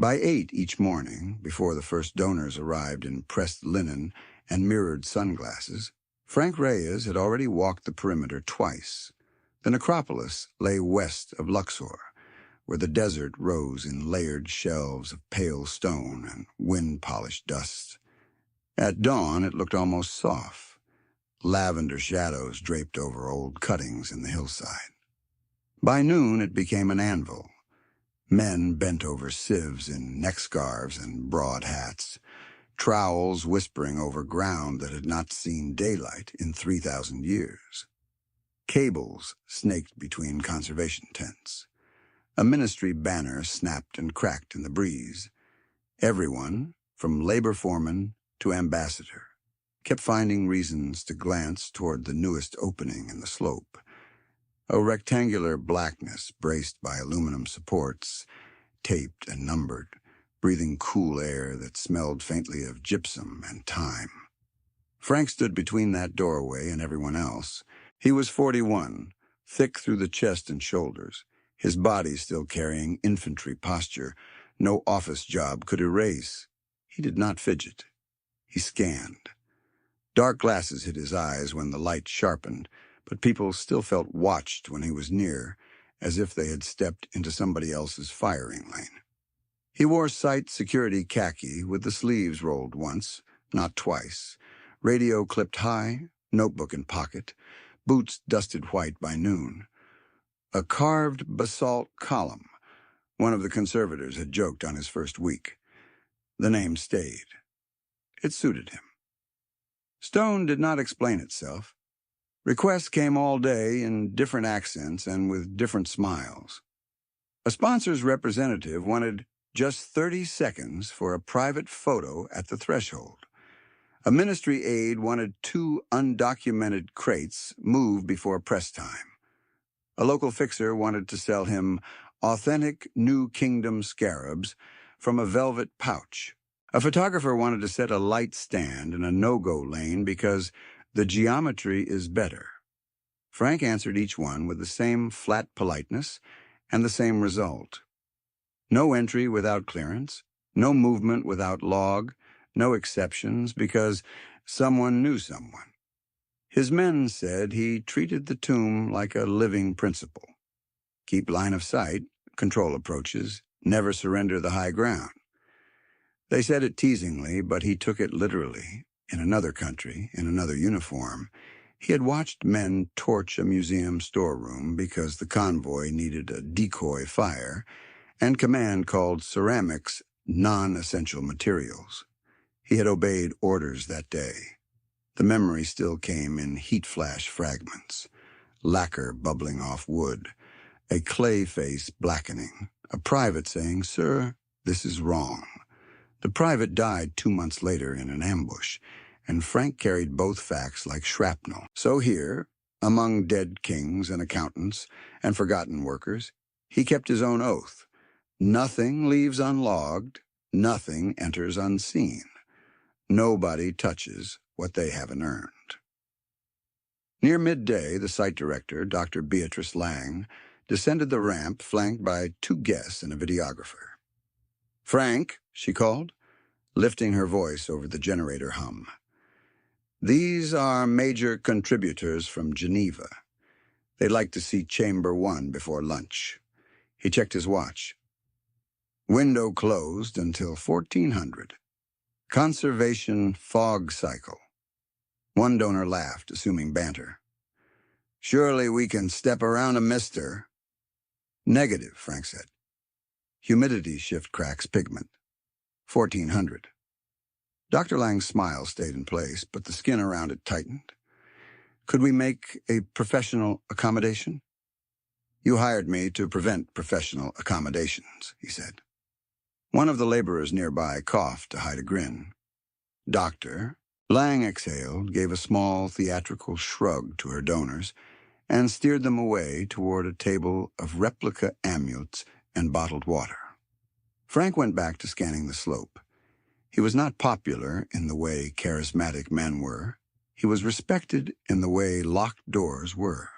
By 8 each morning, before the first donors arrived in pressed linen and mirrored sunglasses, Frank Reyes had already walked the perimeter twice. The necropolis lay west of Luxor, where the desert rose in layered shelves of pale stone and wind-polished dust. At dawn, it looked almost soft. Lavender shadows draped over old cuttings in the hillside. By noon, it became an anvil. Men bent over sieves in neck scarves and broad hats, trowels whispering over ground that had not seen daylight in 3,000 years. Cables snaked between conservation tents. A ministry banner snapped and cracked in the breeze. Everyone, from labor foreman to ambassador, kept finding reasons to glance toward the newest opening in the slope. A rectangular blackness braced by aluminum supports, taped and numbered, breathing cool air that smelled faintly of gypsum and time. Frank stood between that doorway and everyone else. He was 41, thick through the chest and shoulders, his body still carrying infantry posture no office job could erase. He did not fidget. He scanned. Dark glasses hid his eyes when the light sharpened, but people still felt watched when he was near, as if they had stepped into somebody else's firing lane. He wore sight security khaki with the sleeves rolled once, not twice, radio clipped high, notebook in pocket, boots dusted white by noon. A carved basalt column, one of the conservators had joked on his first week. The name stayed. It suited him. Stone did not explain itself. Requests came all day in different accents and with different smiles. A sponsor's representative wanted just 30 seconds for a private photo at the threshold. A ministry aide wanted 2 undocumented crates moved before press time. A local fixer wanted to sell him authentic New Kingdom scarabs from a velvet pouch. A photographer wanted to set a light stand in a no-go lane because the geometry is better. Frank answered each one with the same flat politeness and the same result. No entry without clearance, no movement without log, no exceptions because someone knew someone. His men said he treated the tomb like a living principle. Keep line of sight, control approaches, never surrender the high ground. They said it teasingly, but he took it literally. In another country, in another uniform, he had watched men torch a museum storeroom because the convoy needed a decoy fire, and command called ceramics non-essential materials. He had obeyed orders that day. The memory still came in heat flash fragments, lacquer bubbling off wood, a clay face blackening, a private saying, "Sir, this is wrong." The private died 2 months later in an ambush, and Frank carried both facts like shrapnel. So here, among dead kings and accountants and forgotten workers, he kept his own oath. Nothing leaves unlogged, nothing enters unseen. Nobody touches what they haven't earned. Near midday, the site director, Dr. Beatrice Lang, descended the ramp flanked by 2 guests and a videographer. "Frank," she called, lifting her voice over the generator hum. "These are major contributors from Geneva. They'd like to see Chamber 1 before lunch." He checked his watch. Window closed until 1400. Conservation fog cycle. One donor laughed, assuming banter. "Surely we can step around a mister." "Negative," Frank said. Humidity shift cracks pigment. 1400. Dr. Lang's smile stayed in place, but the skin around it tightened. "Could we make a professional accommodation?" "You hired me to prevent professional accommodations," he said. One of the laborers nearby coughed to hide a grin. "Doctor," Lang exhaled, gave a small theatrical shrug to her donors, and steered them away toward a table of replica amulets and bottled water. Frank went back to scanning the slope. He was not popular in the way charismatic men were. He was respected in the way locked doors were.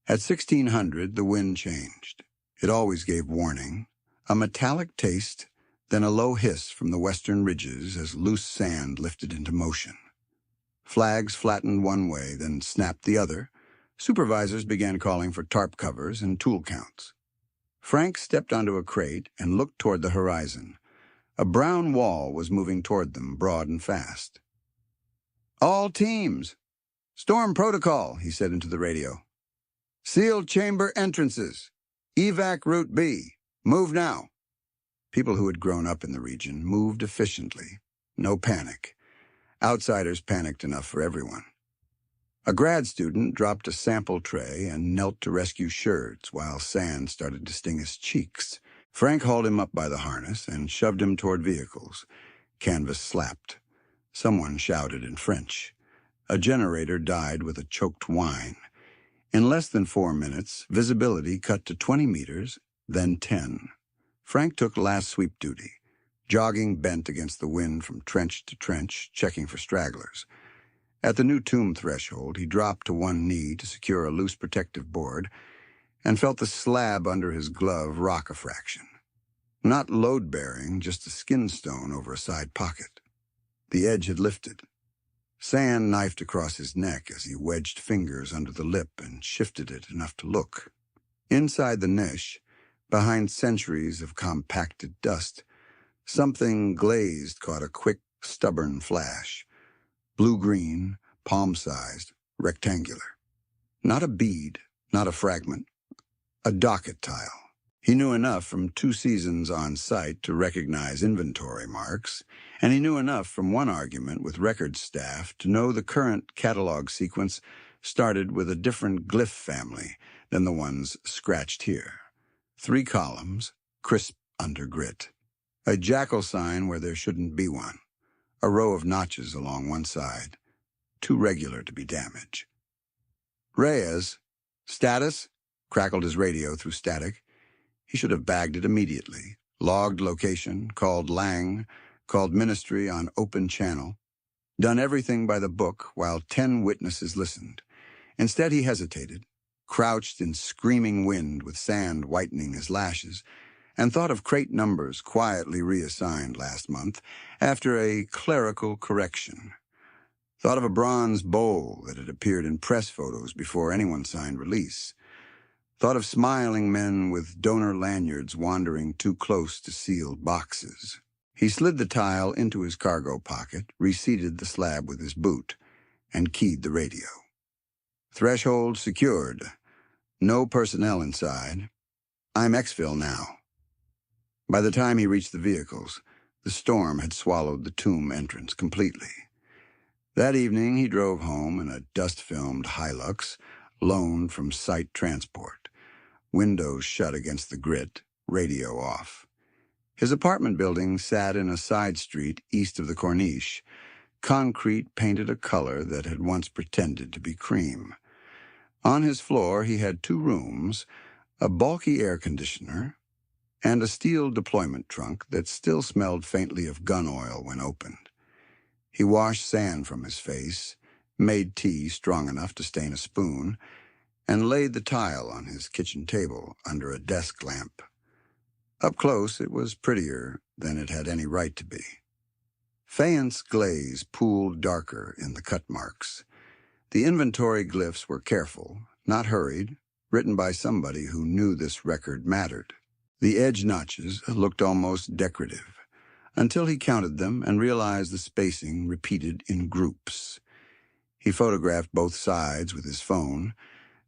At 1600, the wind changed. It always gave warning. A metallic taste, then a low hiss from the western ridges as loose sand lifted into motion. Flags flattened one way, then snapped the other. Supervisors began calling for tarp covers and tool counts. Frank stepped onto a crate and looked toward the horizon. A brown wall was moving toward them, broad and fast. "All teams! Storm protocol," he said into the radio. "Sealed chamber entrances. Evac Route B. Move now." People who had grown up in the region moved efficiently. No panic. Outsiders panicked enough for everyone. A grad student dropped a sample tray and knelt to rescue sherds while sand started to sting his cheeks. Frank hauled him up by the harness and shoved him toward vehicles. Canvas slapped. Someone shouted in French. A generator died with a choked whine. In less than 4 minutes, visibility cut to 20 meters, then 10. Frank took last sweep duty, jogging bent against the wind from trench to trench, checking for stragglers. At the new tomb threshold, he dropped to one knee to secure a loose protective board and felt the slab under his glove rock a fraction. Not load-bearing, just a skin stone over a side pocket. The edge had lifted. Sand knifed across his neck as he wedged fingers under the lip and shifted it enough to look. Inside the niche, behind centuries of compacted dust, something glazed caught a quick, stubborn flash. Blue-green, palm-sized, rectangular. Not a bead, not a fragment. A docket tile. He knew enough from 2 seasons on site to recognize inventory marks, and he knew enough from one argument with records staff to know the current catalog sequence started with a different glyph family than the ones scratched here. 3 columns, crisp under grit. A jackal sign where there shouldn't be one. A row of notches along one side, too regular to be damage. "Reyes, status?" crackled his radio through static. He should have bagged it immediately, logged location, called Lang, called ministry on open channel, done everything by the book while 10 witnesses listened. Instead, he hesitated, crouched in screaming wind with sand whitening his lashes, and thought of crate numbers quietly reassigned last month after a clerical correction. Thought of a bronze bowl that had appeared in press photos before anyone signed release. Thought of smiling men with donor lanyards wandering too close to sealed boxes. He slid the tile into his cargo pocket, reseated the slab with his boot, and keyed the radio. "Threshold secured. No personnel inside. I'm exfil now." By the time he reached the vehicles, the storm had swallowed the tomb entrance completely. That evening he drove home in a dust-filmed Hilux, loaned from site transport. Windows shut against the grit, radio off. His apartment building sat in a side street east of the Corniche. Concrete painted a color that had once pretended to be cream. On his floor he had 2 rooms, a bulky air conditioner, and a steel deployment trunk that still smelled faintly of gun oil when opened. He washed sand from his face, made tea strong enough to stain a spoon, and laid the tile on his kitchen table under a desk lamp. Up close, it was prettier than it had any right to be. Faience glaze pooled darker in the cut marks. The inventory glyphs were careful, not hurried, written by somebody who knew this record mattered. The edge notches looked almost decorative, until he counted them and realized the spacing repeated in groups. He photographed both sides with his phone,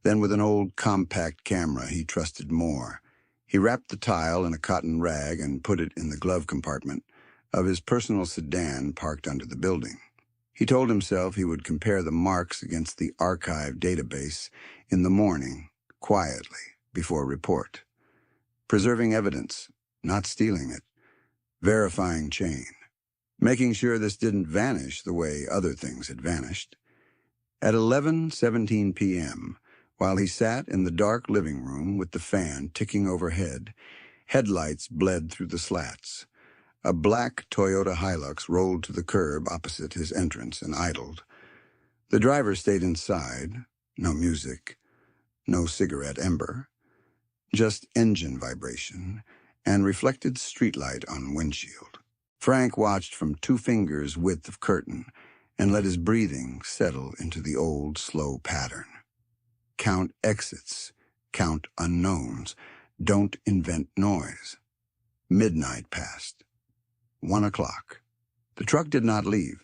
then with an old compact camera he trusted more. He wrapped the tile in a cotton rag and put it in the glove compartment of his personal sedan parked under the building. He told himself he would compare the marks against the archive database in the morning, quietly, before report. Preserving evidence, not stealing it. Verifying chain. Making sure this didn't vanish the way other things had vanished. At 11:17 p.m., while he sat in the dark living room with the fan ticking overhead, headlights bled through the slats. A black Toyota Hilux rolled to the curb opposite his entrance and idled. The driver stayed inside. No music. No cigarette ember. Just engine vibration and reflected streetlight on windshield. Frank watched from 2 fingers' width of curtain and let his breathing settle into the old, slow pattern. Count exits, count unknowns, don't invent noise. Midnight passed. 1 o'clock. The truck did not leave.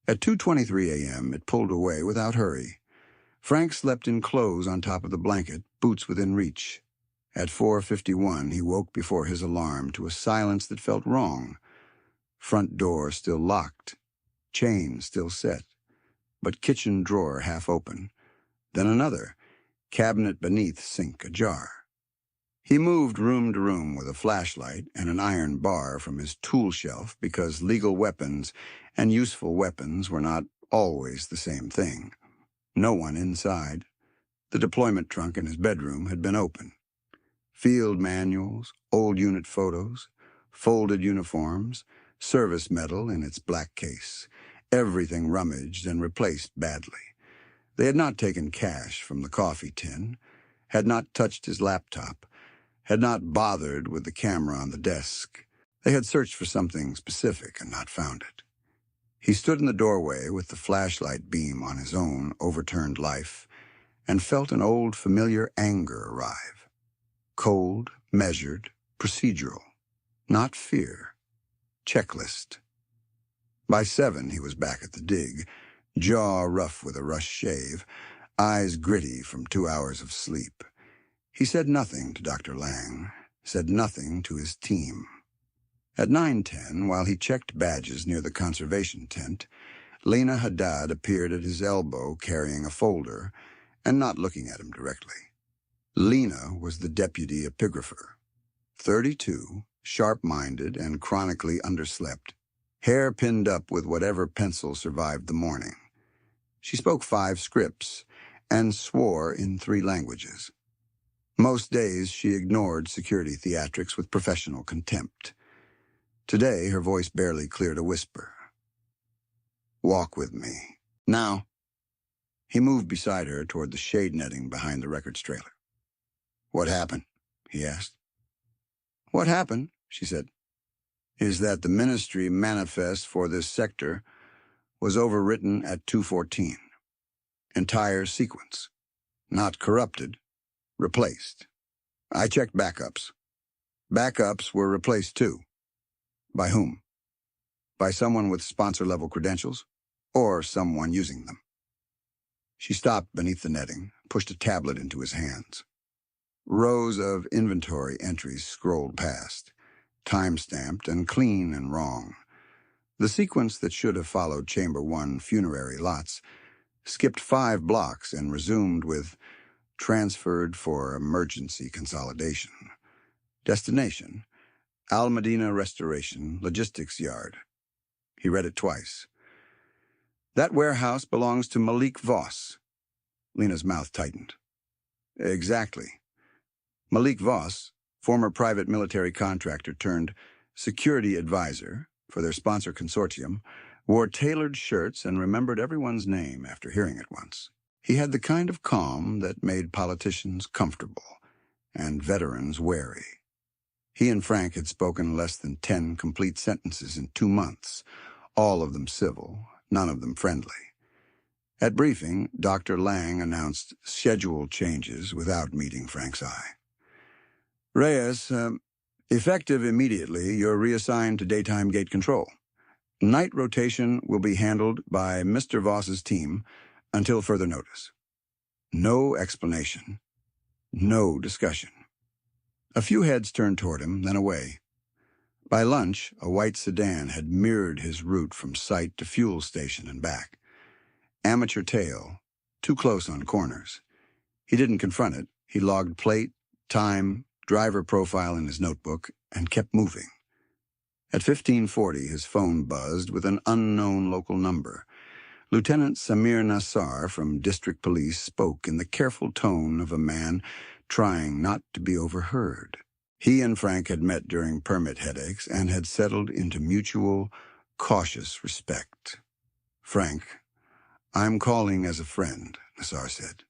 At 2:23 a.m., it pulled away without hurry. Frank slept in clothes on top of the blanket, boots within reach. At 4:51, he woke before his alarm to a silence that felt wrong. Front door still locked, chain still set, but kitchen drawer half open. Then another, cabinet beneath sink ajar. He moved room to room with a flashlight and an iron bar from his tool shelf because legal weapons and useful weapons were not always the same thing. No one inside. The deployment trunk in his bedroom had been open. Field manuals, old unit photos, folded uniforms, service medal in its black case. Everything rummaged and replaced badly. They had not taken cash from the coffee tin, had not touched his laptop, had not bothered with the camera on the desk. They had searched for something specific and not found it. He stood in the doorway with the flashlight beam on his own overturned life and felt an old familiar anger arrive. Cold, measured, procedural. Not fear. Checklist. By 7, he was back at the dig, jaw rough with a rush shave, eyes gritty from 2 hours of sleep. He said nothing to Dr. Lang, said nothing to his team. At 9:10, while he checked badges near the conservation tent, Lena Haddad appeared at his elbow carrying a folder and not looking at him directly. Lena was the deputy epigrapher. 32, sharp-minded and chronically underslept, hair pinned up with whatever pencil survived the morning. She spoke 5 scripts and swore in 3 languages. Most days she ignored security theatrics with professional contempt. Today her voice barely cleared a whisper. Walk with me. Now. He moved beside her toward the shade netting behind the records trailer. What happened? He asked. What happened, she said, is that the ministry manifest for this sector was overwritten at 2:14. Entire sequence. Not corrupted. Replaced. I checked backups. Backups were replaced too. By whom? By someone with sponsor-level credentials, or someone using them. She stopped beneath the netting, pushed a tablet into his hands. Rows of inventory entries scrolled past, time-stamped and clean and wrong. The sequence that should have followed Chamber 1 funerary lots skipped 5 blocks and resumed with transferred for emergency consolidation. Destination, Al Medina Restoration Logistics Yard. He read it twice. That warehouse belongs to Malik Voss. Lena's mouth tightened. Exactly. Malik Voss, former private military contractor turned security advisor for their sponsor consortium, wore tailored shirts and remembered everyone's name after hearing it once. He had the kind of calm that made politicians comfortable and veterans wary. He and Frank had spoken less than 10 complete sentences in 2 months, all of them civil, none of them friendly. At briefing, Dr. Lang announced schedule changes without meeting Frank's eye. Reyes, effective immediately, you're reassigned to daytime gate control. Night rotation will be handled by Mr. Voss's team until further notice. No explanation. No discussion. A few heads turned toward him, then away. By lunch, a white sedan had mirrored his route from site to fuel station and back. Amateur tail, too close on corners. He didn't confront it. He logged plate, time, driver profile in his notebook, and kept moving. At 15:40, his phone buzzed with an unknown local number. Lieutenant Samir Nassar from District Police spoke in the careful tone of a man trying not to be overheard. He and Frank had met during permit headaches and had settled into mutual, cautious respect. Frank, I'm calling as a friend, Nassar said.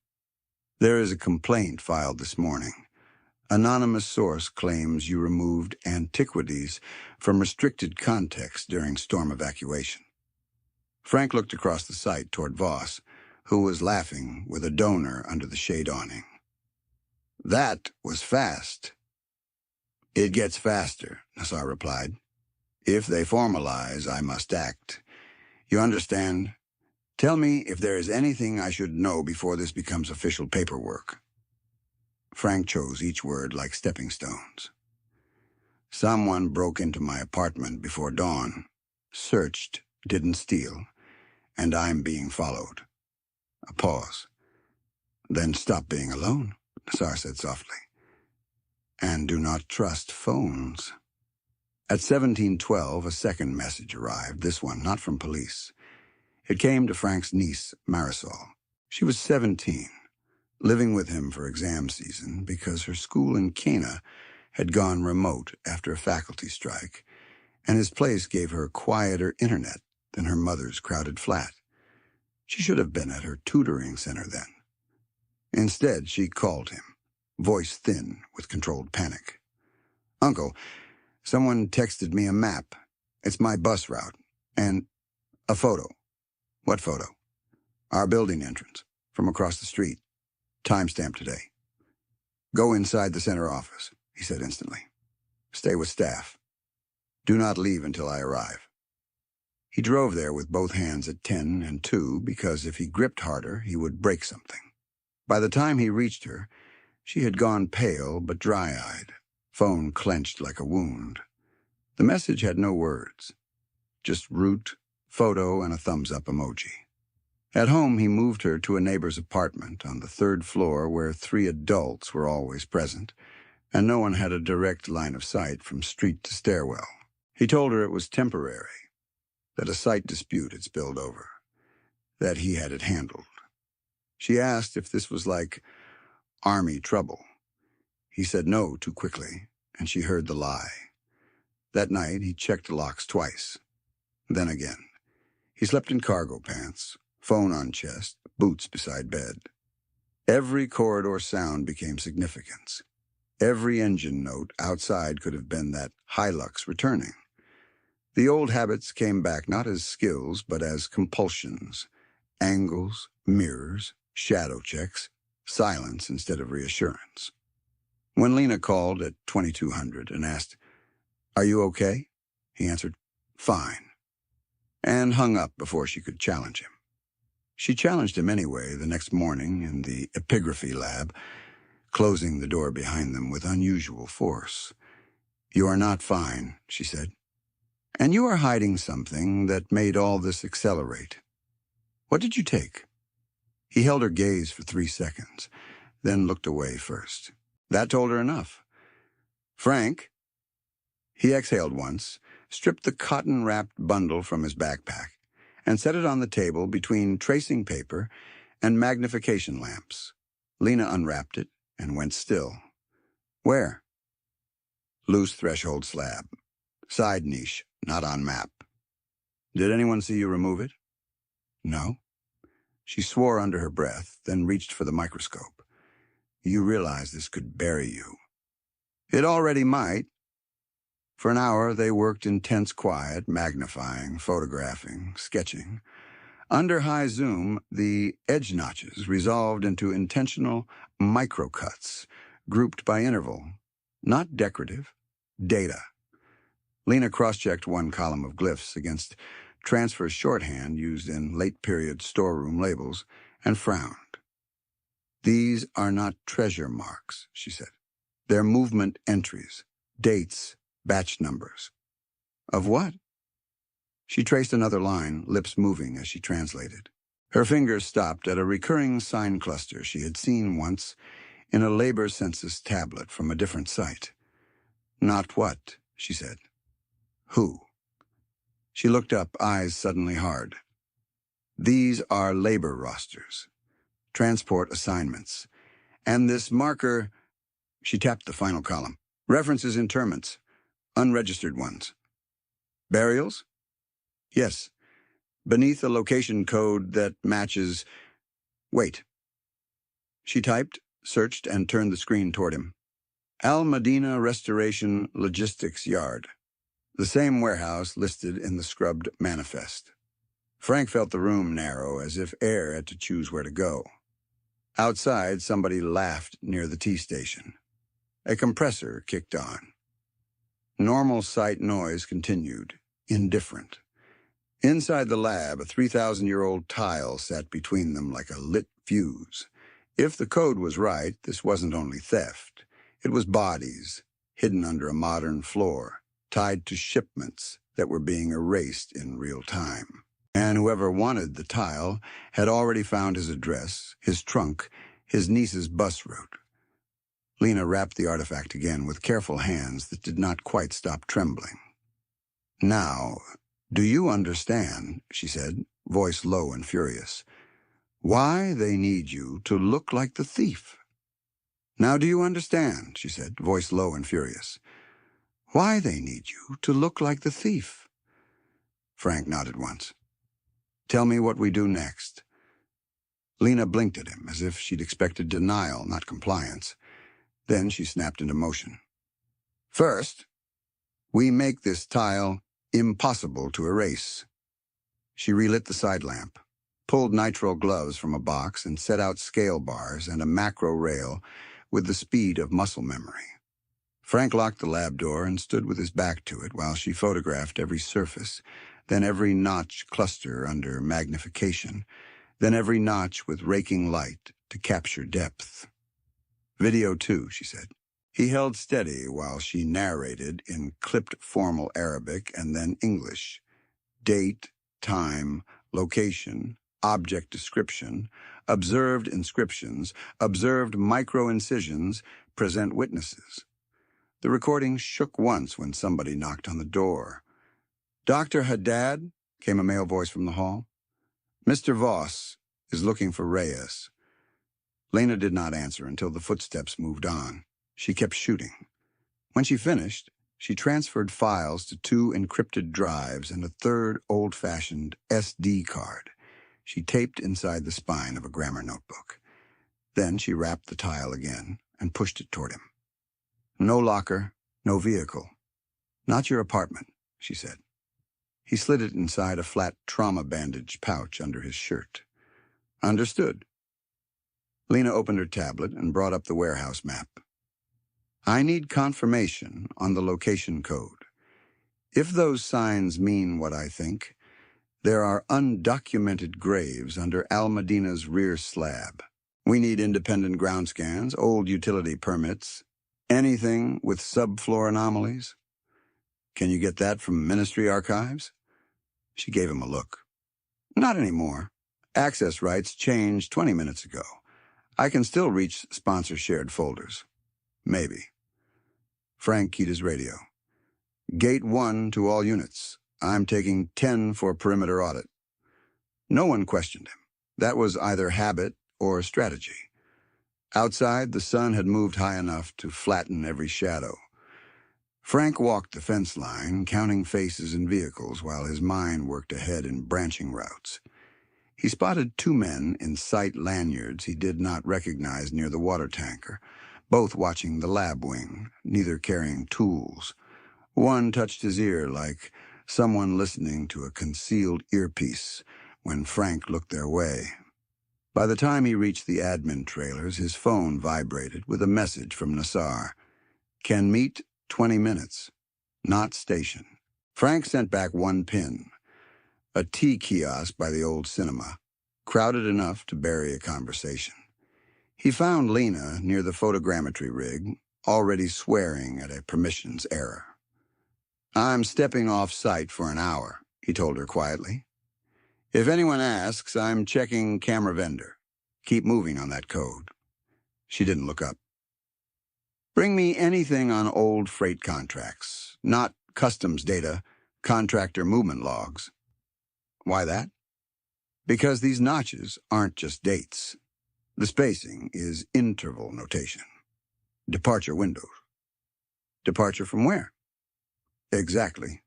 There is a complaint filed this morning. Anonymous source claims you removed antiquities from restricted context during storm evacuation. Frank looked across the site toward Voss, who was laughing with a donor under the shade awning. That was fast. It gets faster, Nassar replied. If they formalize, I must act. You understand? Tell me if there is anything I should know before this becomes official paperwork. Frank chose each word like stepping stones. Someone broke into my apartment before dawn, searched, didn't steal, and I'm being followed. A pause. Then stop being alone, Nassar said softly. And do not trust phones. At 1712, a second message arrived, this one not from police. It came to Frank's niece, Marisol. She was 17, living with him for exam season because her school in Cana had gone remote after a faculty strike, and his place gave her quieter internet than her mother's crowded flat. She should have been at her tutoring center then. Instead, she called him, voice thin with controlled panic. Uncle, someone texted me a map. It's my bus route. And a photo. What photo? Our building entrance, from across the street. Timestamp today. Go inside the center office, he said instantly. Stay with staff. Do not leave until I arrive. He drove there with both hands at 10 and 2 because if he gripped harder, he would break something. By the time he reached her, she had gone pale but dry-eyed, phone clenched like a wound. The message had no words, just route, photo, and a thumbs-up emoji. At home, he moved her to a neighbor's apartment on the 3rd floor where 3 adults were always present, and no one had a direct line of sight from street to stairwell. He told her it was temporary, that a site dispute had spilled over, that he had it handled. She asked if this was like army trouble. He said no too quickly, and she heard the lie. That night, he checked the locks twice. Then again. He slept in cargo pants, phone on chest, boots beside bed. Every corridor sound became significant. Every engine note outside could have been that Hilux returning. The old habits came back not as skills, but as compulsions. Angles, mirrors, shadow checks, silence instead of reassurance. When Lena called at 2200 and asked, "Are you okay?" he answered, "Fine," and hung up before she could challenge him. She challenged him anyway the next morning in the epigraphy lab, closing the door behind them with unusual force. "You are not fine," she said. "And you are hiding something that made all this accelerate. What did you take?" He held her gaze for 3 seconds, then looked away first. That told her enough. "Frank." He exhaled once, stripped the cotton-wrapped bundle from his backpack, and set it on the table between tracing paper and magnification lamps. Lena unwrapped it and went still. "Where?" "Loose threshold slab. Side niche, not on map." "Did anyone see you remove it?" "No." She swore under her breath, then reached for the microscope. "You realize this could bury you." "It already might." For an hour, they worked in tense quiet, magnifying, photographing, sketching. Under high zoom, the edge notches resolved into intentional microcuts, grouped by interval. Not decorative, data. Lena cross-checked one column of glyphs against transfer shorthand used in late-period storeroom labels and frowned. "These are not treasure marks," she said. "They're movement entries, dates, batch numbers." "Of what?" She traced another line, lips moving as she translated. Her fingers stopped at a recurring sign cluster she had seen once in a labor census tablet from a different site. "Not what?" she said. "Who?" She looked up, eyes suddenly hard. "These are labor rosters, transport assignments, and this marker," she tapped the final column, "references interments, unregistered ones." "Burials?" "Yes, beneath a location code that matches—" "Wait." She typed, searched, and turned the screen toward him. Al Medina Restoration Logistics Yard, the same warehouse listed in the scrubbed manifest. Frank felt the room narrow, as if air had to choose where to go. Outside, somebody laughed near the T-station. A compressor kicked on. Normal site noise continued, indifferent. Inside the lab, a 3,000-year-old tile sat between them like a lit fuse. If the code was right, this wasn't only theft. It was bodies, hidden under a modern floor, tied to shipments that were being erased in real time. And whoever wanted the tile had already found his address, his trunk, his niece's bus route. Lena wrapped the artifact again with careful hands that did not quite stop trembling. "Now, do you understand," she said, voice low and furious, "why they need you to look like the thief?" "Now do you understand," she said, voice low and furious, "why they need you to look like the thief?" Frank nodded once. "Tell me what we do next." Lena blinked at him as if she'd expected denial, not compliance. Then she snapped into motion. "First, we make this tile impossible to erase." She relit the side lamp, pulled nitrile gloves from a box, and set out scale bars and a macro rail with the speed of muscle memory. Frank locked the lab door and stood with his back to it while she photographed every surface, then every notch cluster under magnification, then every notch with raking light to capture depth. "Video 2, she said. He held steady while she narrated in clipped formal Arabic and then English. Date, time, location, object description, observed inscriptions, observed micro-incisions, present witnesses. The recording shook once when somebody knocked on the door. "Dr. Haddad," came a male voice from the hall. "Mr. Voss is looking for Reyes." Lena did not answer until the footsteps moved on. She kept shooting. When she finished, she transferred files to 2 encrypted drives and a third old-fashioned SD card. She taped inside the spine of a grammar notebook. Then she wrapped the tile again and pushed it toward him. "No locker, no vehicle. Not your apartment," she said. He slid it inside a flat trauma bandage pouch under his shirt. "Understood." Lena opened her tablet and brought up the warehouse map. "I need confirmation on the location code. If those signs mean what I think, there are undocumented graves under Al Medina's rear slab. We need independent ground scans, old utility permits, anything with subfloor anomalies. Can you get that from Ministry Archives?" She gave him a look. "Not anymore. Access rights changed 20 minutes ago. I can still reach sponsor-shared folders. Maybe." Frank keyed his radio. "Gate 1 to all units. I'm taking 10 for perimeter audit." No one questioned him. That was either habit or strategy. Outside, the sun had moved high enough to flatten every shadow. Frank walked the fence line, counting faces and vehicles while his mind worked ahead in branching routes. He spotted 2 men in sight lanyards he did not recognize near the water tanker, both watching the lab wing, neither carrying tools. One touched his ear like someone listening to a concealed earpiece when Frank looked their way. By the time he reached the admin trailers, his phone vibrated with a message from Nassar. "Can meet 20 minutes. Not station." Frank sent back 1 pin. A tea kiosk by the old cinema, crowded enough to bury a conversation. He found Lena near the photogrammetry rig, already swearing at a permissions error. "I'm stepping off site for an hour," he told her quietly. "If anyone asks, I'm checking camera vendor. Keep moving on that code." She didn't look up. "Bring me anything on old freight contracts, not customs data, contractor movement logs." "Why that?" "Because these notches aren't just dates. The spacing is interval notation. Departure windows." "Departure from where?" "Exactly."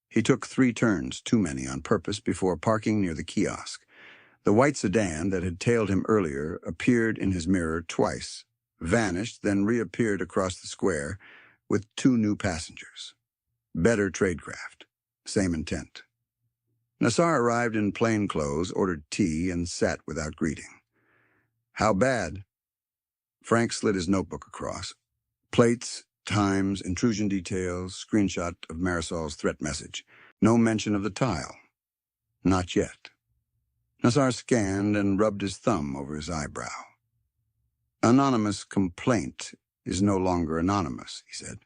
He took 3 turns, too many on purpose, before parking near the kiosk. The white sedan that had tailed him earlier appeared in his mirror twice, vanished, then reappeared across the square with 2 new passengers. Better tradecraft. Same intent. Nassar arrived in plain clothes, ordered tea, and sat without greeting. How bad? Frank slid his notebook across. Plates, times, intrusion details, screenshot of Marisol's threat message. No mention of the tile. Not yet. Nassar scanned and rubbed his thumb over his eyebrow. Anonymous complaint is no longer anonymous, he said.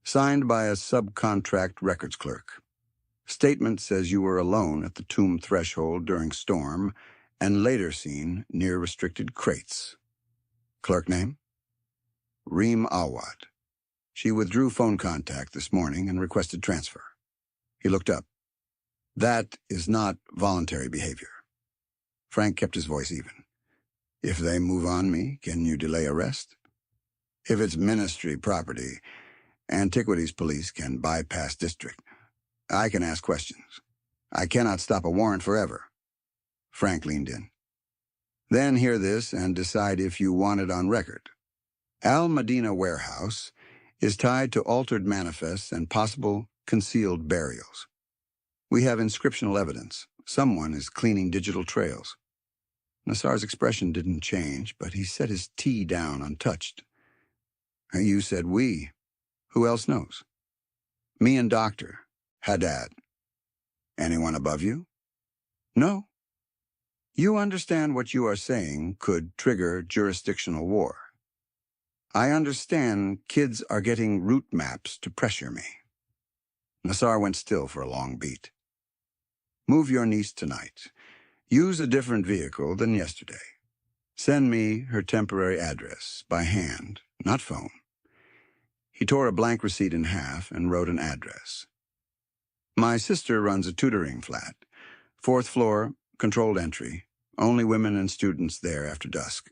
Signed by a subcontract records clerk. Statement says you were alone at the tomb threshold during storm and later seen near restricted crates. Clerk name? Reem Awad. She withdrew phone contact this morning and requested transfer. He looked up. That is not voluntary behavior. Frank kept his voice even. If they move on me, can you delay arrest? If it's ministry property, Antiquities Police can bypass district. I can ask questions. I cannot stop a warrant forever. Frank leaned in. Then hear this and decide if you want it on record. Al Medina Warehouse is tied to altered manifests and possible concealed burials. We have inscriptional evidence. Someone is cleaning digital trails. Nassar's expression didn't change, but he set his tea down untouched. You said we. Who else knows? Me and Doctor. Haddad. Anyone above you? No. You understand what you are saying could trigger jurisdictional war. I understand kids are getting route maps to pressure me. Nassar went still for a long beat. Move your niece tonight. Use a different vehicle than yesterday. Send me her temporary address by hand, not phone. He tore a blank receipt in half and wrote an address. My sister runs a tutoring flat. 4th floor, controlled entry. Only women and students there after dusk.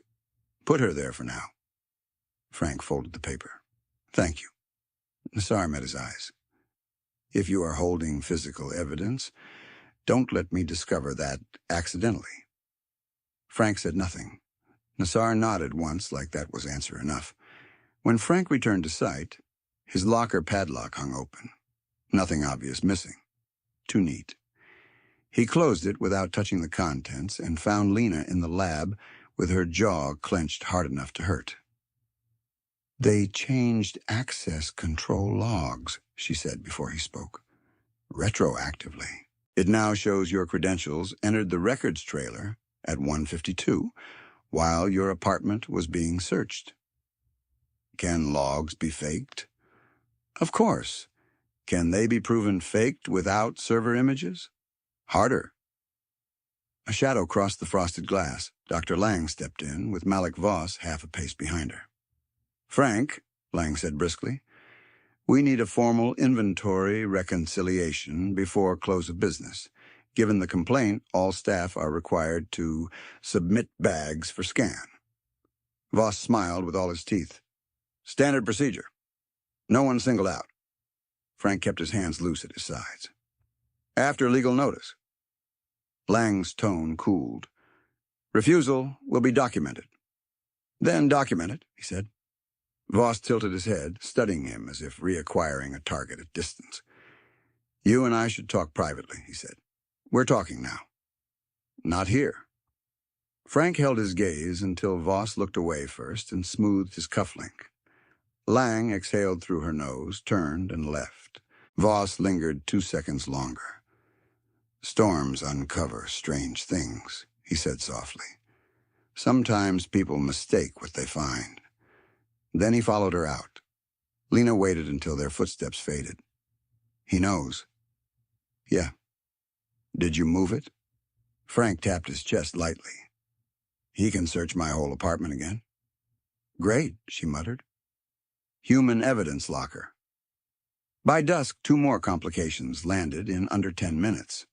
Put her there for now. Frank folded the paper. Thank you. Nassar met his eyes. If you are holding physical evidence, don't let me discover that accidentally. Frank said nothing. Nassar nodded once like that was answer enough. When Frank returned to sight, his locker padlock hung open. Nothing obvious missing. Too neat. He closed it without touching the contents and found Lena in the lab with her jaw clenched hard enough to hurt. They changed access control logs, she said before he spoke. Retroactively. It now shows your credentials entered the records trailer at 1:52 while your apartment was being searched. Can logs be faked? Of course. Can they be proven faked without server images? Harder. A shadow crossed the frosted glass. Dr. Lang stepped in, with Malik Voss half a pace behind her. Frank, Lang said briskly, we need a formal inventory reconciliation before close of business. Given the complaint, all staff are required to submit bags for scan. Voss smiled with all his teeth. Standard procedure. No one singled out. Frank kept his hands loose at his sides. After legal notice. Lang's tone cooled. Refusal will be documented. Then document it, he said. Voss tilted his head, studying him as if reacquiring a target at distance. You and I should talk privately, he said. We're talking now. Not here. Frank held his gaze until Voss looked away first and smoothed his cufflink. Lang exhaled through her nose, turned, and left. Voss lingered 2 seconds longer. Storms uncover strange things, he said softly. Sometimes people mistake what they find. Then he followed her out. Lena waited until their footsteps faded. He knows. Yeah. Did you move it? Frank tapped his chest lightly. He can search my whole apartment again. Great, she muttered. Human evidence locker. By dusk, 2 more complications landed in under 10 minutes.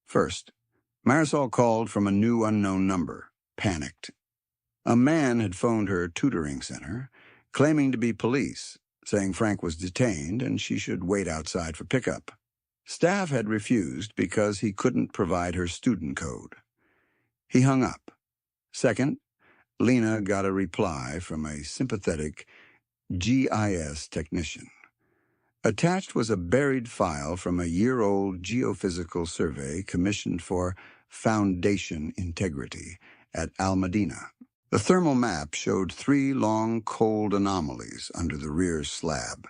First, Marisol called from a new unknown number, panicked. A man had phoned her tutoring center, claiming to be police, saying Frank was detained and she should wait outside for pickup. Staff had refused because he couldn't provide her student code. He hung up. Second, Lena got a reply from a sympathetic GIS technician. Attached was a buried file from a year-old geophysical survey commissioned for Foundation Integrity at Almadena. The thermal map showed 3 long, cold anomalies under the rear slab,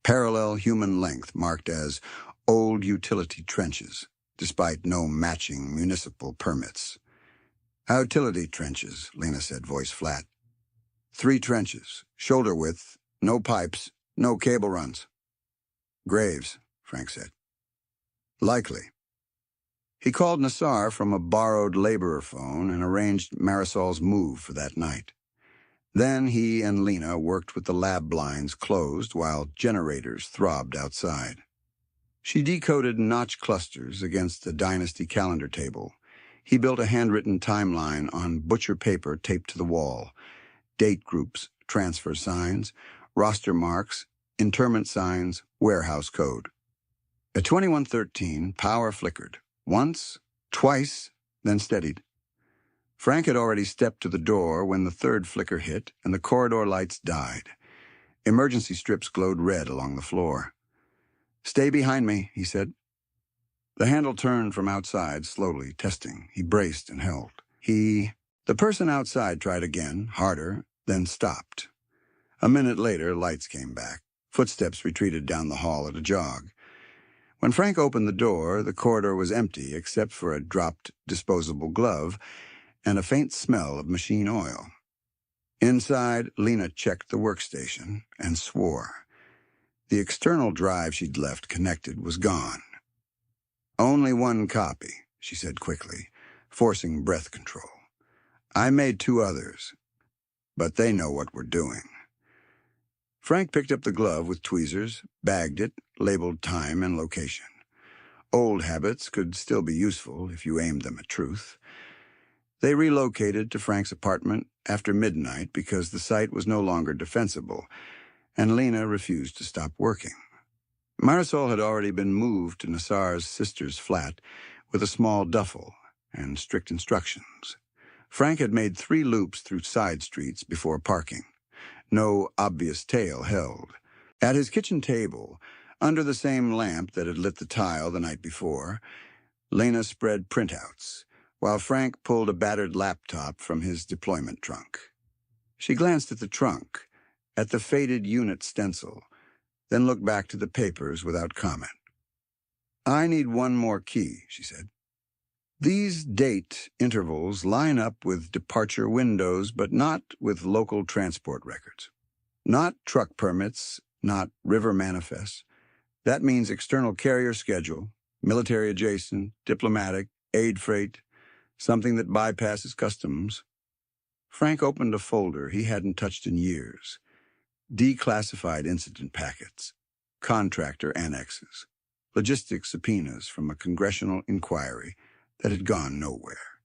parallel human length marked as old utility trenches, despite no matching municipal permits. Utility trenches, Lena said, voice flat. 3 trenches, shoulder width, no pipes, no cable runs. Graves, Frank said. Likely. He called Nassar from a borrowed laborer phone and arranged Marisol's move for that night. Then he and Lena worked with the lab blinds closed while generators throbbed outside. She decoded notch clusters against the Dynasty calendar table. He built a handwritten timeline on butcher paper taped to the wall. Date groups, transfer signs, roster marks, interment signs, warehouse code. At 2113, power flickered. Once, twice, then steadied. Frank had already stepped to the door when the 3rd flicker hit and the corridor lights died. Emergency strips glowed red along the floor. "Stay behind me," he said. The handle turned from outside, slowly, testing. He braced and held. The person outside tried again, harder, then stopped. A minute later, lights came back. Footsteps retreated down the hall at a jog. When Frank opened the door, the corridor was empty except for a dropped disposable glove and a faint smell of machine oil. Inside, Lena checked the workstation and swore. The external drive she'd left connected was gone. "Only 1 copy," she said quickly, forcing breath control. "I made 2 others, but they know what we're doing." Frank picked up the glove with tweezers, bagged it, labeled time and location. Old habits could still be useful if you aimed them at truth. They relocated to Frank's apartment after midnight because the site was no longer defensible, and Lena refused to stop working. Marisol had already been moved to Nassar's sister's flat with a small duffel and strict instructions. Frank had made 3 loops through side streets before parking. No obvious tale held. At his kitchen table, under the same lamp that had lit the tile the night before, Lena spread printouts, while Frank pulled a battered laptop from his deployment trunk. She glanced at the trunk, at the faded unit stencil, then looked back to the papers without comment. "I need 1 more key," she said. "These date intervals line up with departure windows, but not with local transport records. Not truck permits, not river manifests. That means external carrier schedule, military adjacent, diplomatic, aid freight, something that bypasses customs." Frank opened a folder he hadn't touched in years. Declassified incident packets, contractor annexes, logistics subpoenas from a congressional inquiry that had gone nowhere.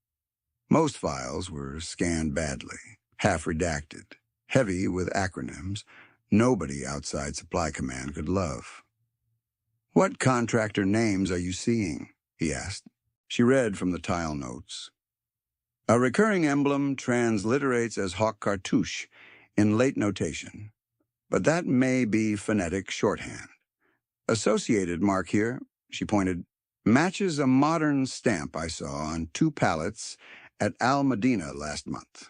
Most files were scanned badly, half-redacted, heavy with acronyms nobody outside Supply Command could love. "What contractor names are you seeing?" he asked. She read from the tile notes. "A recurring emblem transliterates as Hawk Cartouche in late notation, but that may be phonetic shorthand. Associated mark here," she pointed, "matches a modern stamp I saw on 2 pallets at Almadena last month.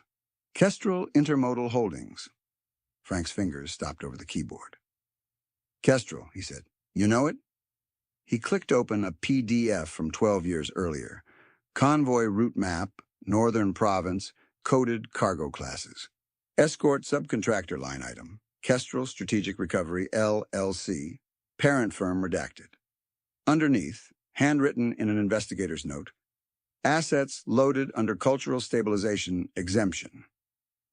Kestrel Intermodal Holdings." Frank's fingers stopped over the keyboard. "Kestrel," he said. "You know it?" He clicked open a PDF from 12 years earlier. Convoy route map, Northern Province, coded cargo classes. Escort subcontractor line item, Kestrel Strategic Recovery, LLC, parent firm redacted. Underneath, handwritten in an investigator's note, assets loaded under cultural stabilization exemption.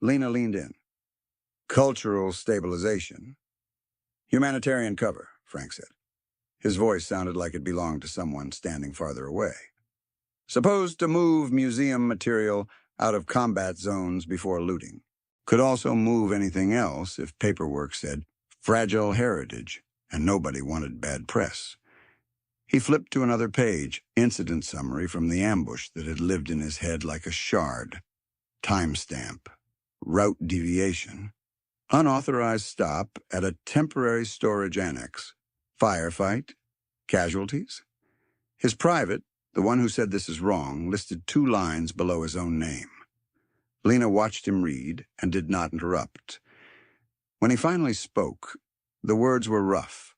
Lena leaned in. "Cultural stabilization?" "Humanitarian cover," Frank said. His voice sounded like it belonged to someone standing farther away. "Supposed to move museum material out of combat zones before looting. Could also move anything else if paperwork said fragile heritage and nobody wanted bad press." He flipped to another page, incident summary from the ambush that had lived in his head like a shard. Timestamp, route deviation, unauthorized stop at a temporary storage annex, firefight, casualties. His private, the one who said this is wrong, listed 2 lines below his own name. Lena watched him read and did not interrupt. When he finally spoke, the words were rough.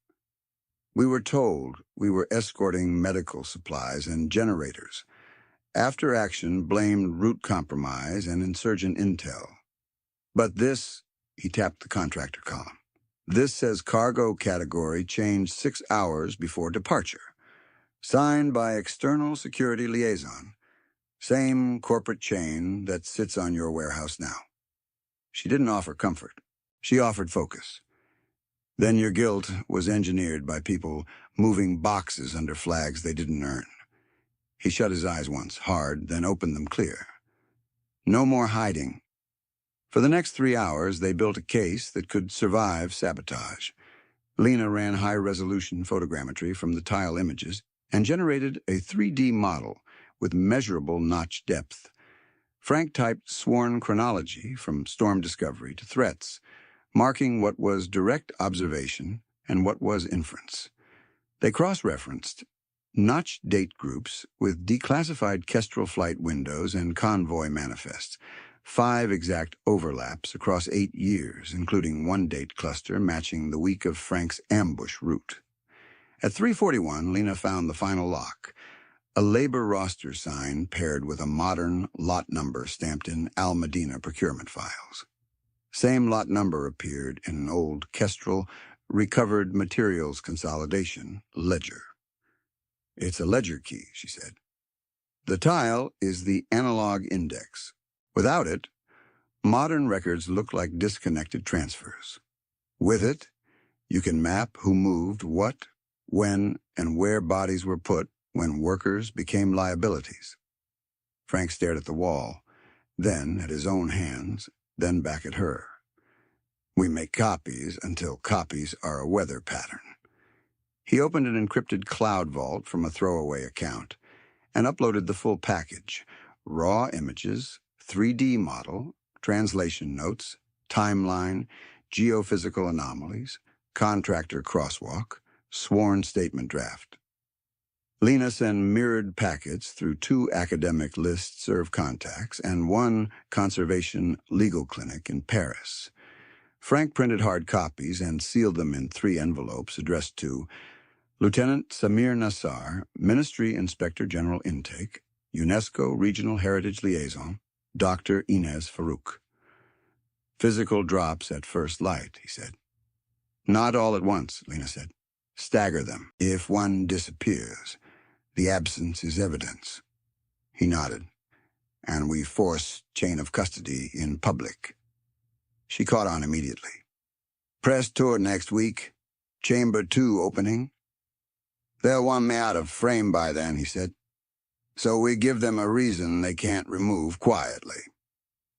We were told we were escorting medical supplies and generators. After action blamed route compromise and insurgent intel. But this, he tapped the contractor column, this says cargo category changed 6 hours before departure. Signed by external security liaison. Same corporate chain that sits on your warehouse now. She didn't offer comfort. She offered focus. Then your guilt was engineered by people moving boxes under flags they didn't earn. He shut his eyes once, hard, then opened them clear. No more hiding. For the next 3 hours, they built a case that could survive sabotage. Lena ran high-resolution photogrammetry from the tile images and generated a 3D model with measurable notch depth. Frank typed sworn chronology from storm discovery to threats, marking what was direct observation and what was inference. They cross-referenced notch date groups with declassified Kestrel flight windows and convoy manifests, 5 exact overlaps across 8 years, including 1 date cluster matching the week of Frank's ambush route. At 3:41, Lena found the final lock, a labor roster sign paired with a modern lot number stamped in Al Medina procurement files. Same lot number appeared in an old Kestrel recovered materials consolidation ledger. It's a ledger key, she said. The tile is the analog index. Without it, modern records look like disconnected transfers. With it, you can map who moved what, when, and where bodies were put when workers became liabilities. Frank stared at the wall, then at his own hands, then back at her. We make copies until copies are a weather pattern. He opened an encrypted cloud vault from a throwaway account and uploaded the full package, raw images, 3D model, translation notes, timeline, geophysical anomalies, contractor crosswalk, sworn statement draft. Lena sent mirrored packets through 2 academic listserv contacts and 1 conservation legal clinic in Paris. Frank printed hard copies and sealed them in 3 envelopes addressed to Lieutenant Samir Nassar, Ministry Inspector General Intake, UNESCO Regional Heritage Liaison, Dr. Inez Farouk. Physical drops at first light, he said. Not all at once, Lena said. Stagger them. If one disappears, the absence is evidence. He nodded. And we force chain of custody in public. She caught on immediately. Press tour next week. Chamber 2 opening. They'll want me out of frame by then, he said. So we give them a reason they can't remove quietly.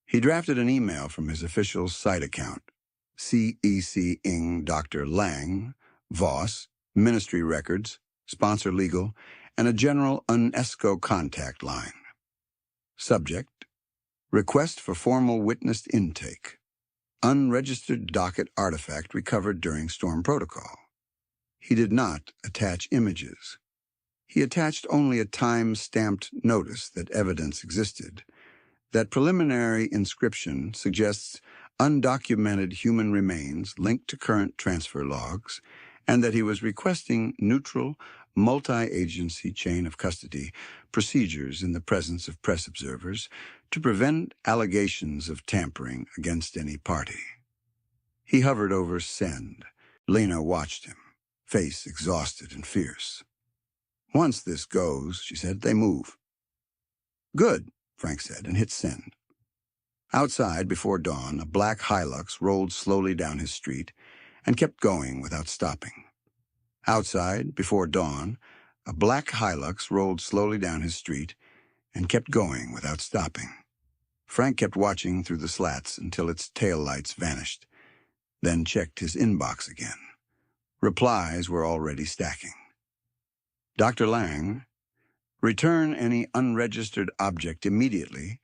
He drafted an email from his official site account. CEC-ing Dr. Lang, Voss, Ministry Records, Sponsor Legal, and a general UNESCO contact line. Subject: Request for formal witnessed intake. Unregistered docket artifact recovered during storm protocol. He did not attach images. He attached only a time-stamped notice that evidence existed. That preliminary inscription suggests undocumented human remains linked to current transfer logs, and that he was requesting neutral, multi-agency chain of custody procedures in the presence of press observers to prevent allegations of tampering against any party. He hovered over send. Lena watched him, face exhausted and fierce. Once this goes, she said, they move. Good, Frank said, and hit send. Outside, before dawn, a black Hilux rolled slowly down his street and kept going without stopping. Outside, before dawn, a black Hilux rolled slowly down his street and kept going without stopping. Frank kept watching through the slats until its taillights vanished, then checked his inbox again. Replies were already stacking. Dr. Lang, return any unregistered object immediately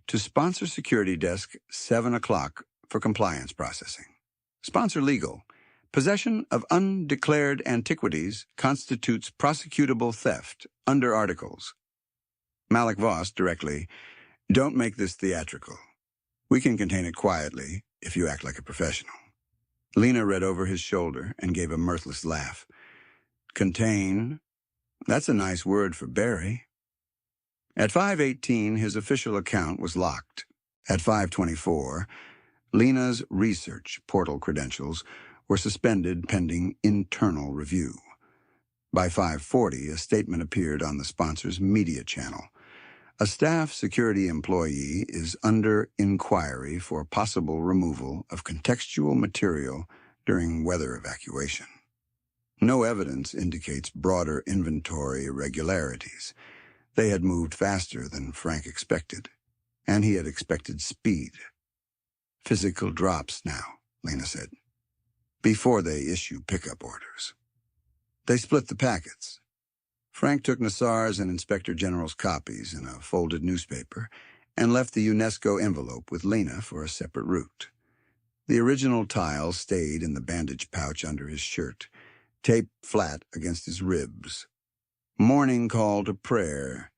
To sponsor security desk, 7 o'clock for compliance processing. Sponsor legal. Possession of undeclared antiquities constitutes prosecutable theft under articles. Malik Voss directly, don't make this theatrical. We can contain it quietly if you act like a professional. Lena read over his shoulder and gave a mirthless laugh. Contain? That's a nice word for Barry. At 5:18, his official account was locked. At 5:24, Lena's research portal credentials were suspended pending internal review. By 5:40, a statement appeared on the sponsor's media channel. A staff security employee is under inquiry for possible removal of contextual material during weather evacuation. No evidence indicates broader inventory irregularities. They had moved faster than Frank expected, and he had expected speed. Physical drops now, Lena said, before they issue pickup orders. They split the packets. Frank took Nassar's and Inspector General's copies in a folded newspaper and left the UNESCO envelope with Lena for a separate route. The original tile stayed in the bandage pouch under his shirt, taped flat against his ribs. Morning call to prayer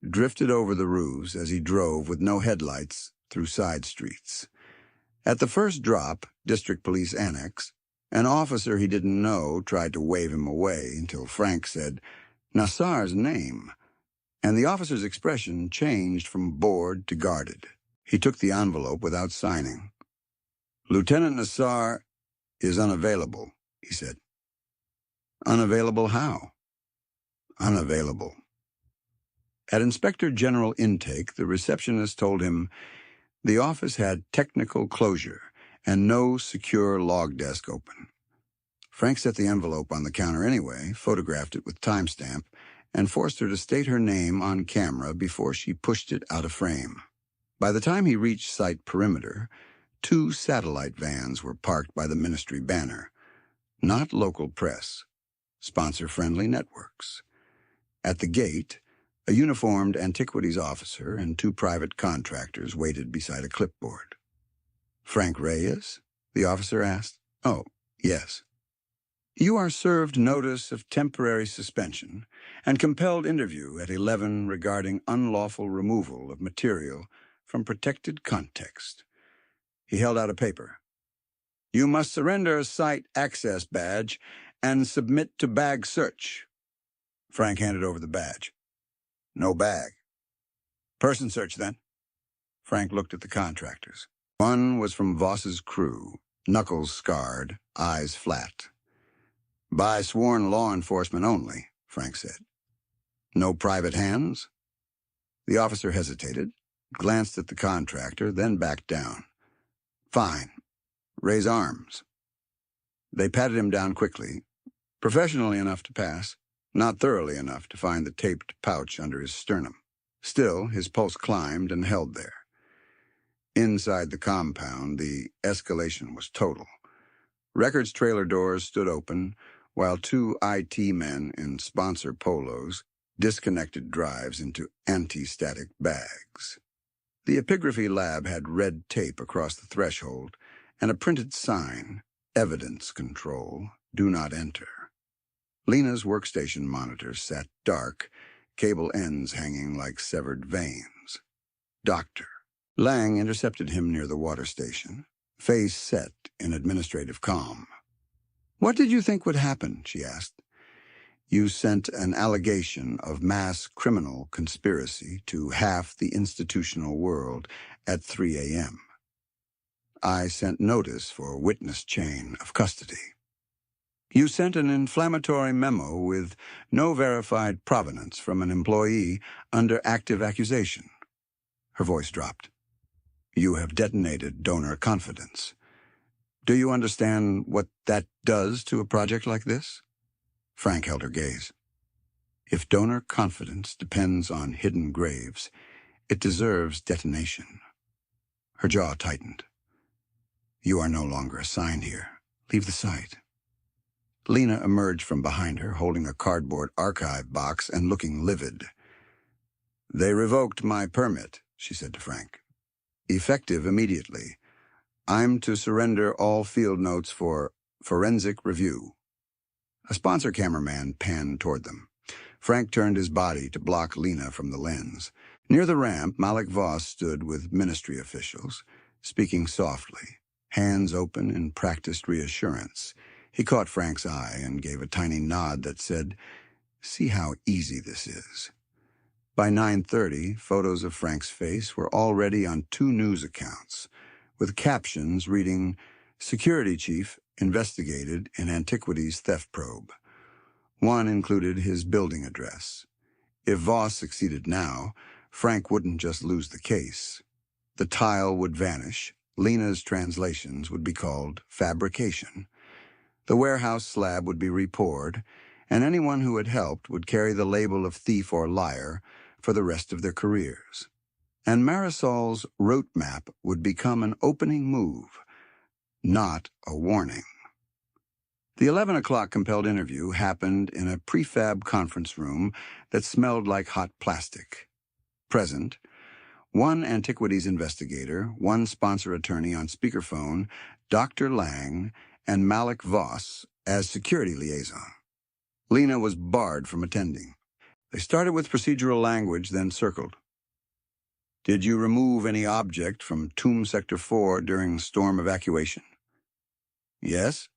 drifted over the roofs as he drove with no headlights through side streets. At the first drop, District Police Annex, an officer he didn't know tried to wave him away until Frank said, Nassar's name, and the officer's expression changed from bored to guarded. He took the envelope without signing. Lieutenant Nassar is unavailable, he said. Unavailable how? Unavailable. At Inspector General intake, the receptionist told him the office had technical closure and no secure log desk open. Frank set the envelope on the counter anyway, photographed it with timestamp, and forced her to state her name on camera before she pushed it out of frame. By the time he reached site perimeter, 2 satellite vans were parked by the ministry banner. Not local press, sponsor-friendly networks. At the gate, a uniformed antiquities officer and 2 private contractors waited beside a clipboard. Frank Reyes? The officer asked. Oh, yes. You are served notice of temporary suspension and compelled interview at 11 regarding unlawful removal of material from protected context. He held out a paper. You must surrender a site access badge and submit to bag search. Frank handed over the badge. No bag. Person search, then. Frank looked at the contractors. One was from Voss's crew, knuckles scarred, eyes flat. By sworn law enforcement only, Frank said. No private hands? The officer hesitated, glanced at the contractor, then backed down. Fine. Raise arms. They patted him down quickly, professionally enough to pass, not thoroughly enough to find the taped pouch under his sternum. Still, his pulse climbed and held there. Inside the compound, the escalation was total. Records trailer doors stood open, while 2 IT men in sponsor polos disconnected drives into anti-static bags. The epigraphy lab had red tape across the threshold and a printed sign, Evidence Control, Do Not Enter. Lena's workstation monitor sat dark, cable ends hanging like severed veins. Doctor. Lang intercepted him near the water station, face set in administrative calm. What did you think would happen? She asked. You sent an allegation of mass criminal conspiracy to half the institutional world at 3 a.m. I sent notice for witness chain of custody. You sent an inflammatory memo with no verified provenance from an employee under active accusation. Her voice dropped. You have detonated donor confidence. Do you understand what that does to a project like this? Frank held her gaze. If donor confidence depends on hidden graves, it deserves detonation. Her jaw tightened. You are no longer assigned here. Leave the site. Lena emerged from behind her, holding a cardboard archive box and looking livid. They revoked my permit, she said to Frank. Effective immediately. I'm to surrender all field notes for forensic review. A sponsor cameraman panned toward them. Frank turned his body to block Lena from the lens. Near the ramp, Malik Voss stood with ministry officials, speaking softly, hands open in practiced reassurance. He caught Frank's eye and gave a tiny nod that said, "See how easy this is." By 9:30, photos of Frank's face were already on 2 news accounts, with captions reading, "Security Chief investigated in Antiquities theft probe." One included his building address. If Voss succeeded now, Frank wouldn't just lose the case. The tile would vanish. Lena's translations would be called fabrication. The warehouse slab would be repoured, and anyone who had helped would carry the label of thief or liar for the rest of their careers. And Marisol's route map would become an opening move, not a warning. The 11 o'clock compelled interview happened in a prefab conference room that smelled like hot plastic. Present, one antiquities investigator, one sponsor attorney on speakerphone, Dr. Lang, and Malik Voss as security liaison. Lena was barred from attending. They started with procedural language, then circled. "Did you remove any object from Tomb Sector 4 during storm evacuation?" "Yes."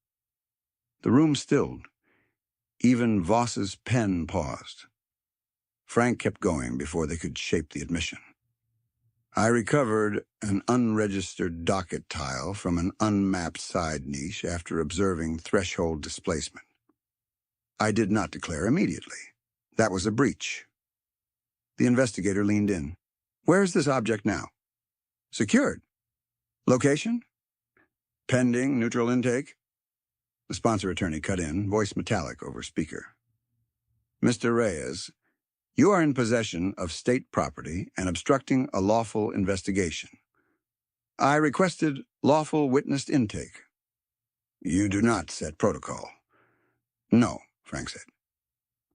The room stilled. Even Voss's pen paused. Frank kept going before they could shape the admission. "I recovered an unregistered docket tile from an unmapped side niche after observing threshold displacement. I did not declare immediately. That was a breach." The investigator leaned in. "Where is this object now?" "Secured." "Location?" "Pending neutral intake." The sponsor attorney cut in, voice metallic over speaker. "Mr. Reyes, you are in possession of state property and obstructing a lawful investigation. I requested lawful witnessed intake." "You do not set protocol." "No," Frank said.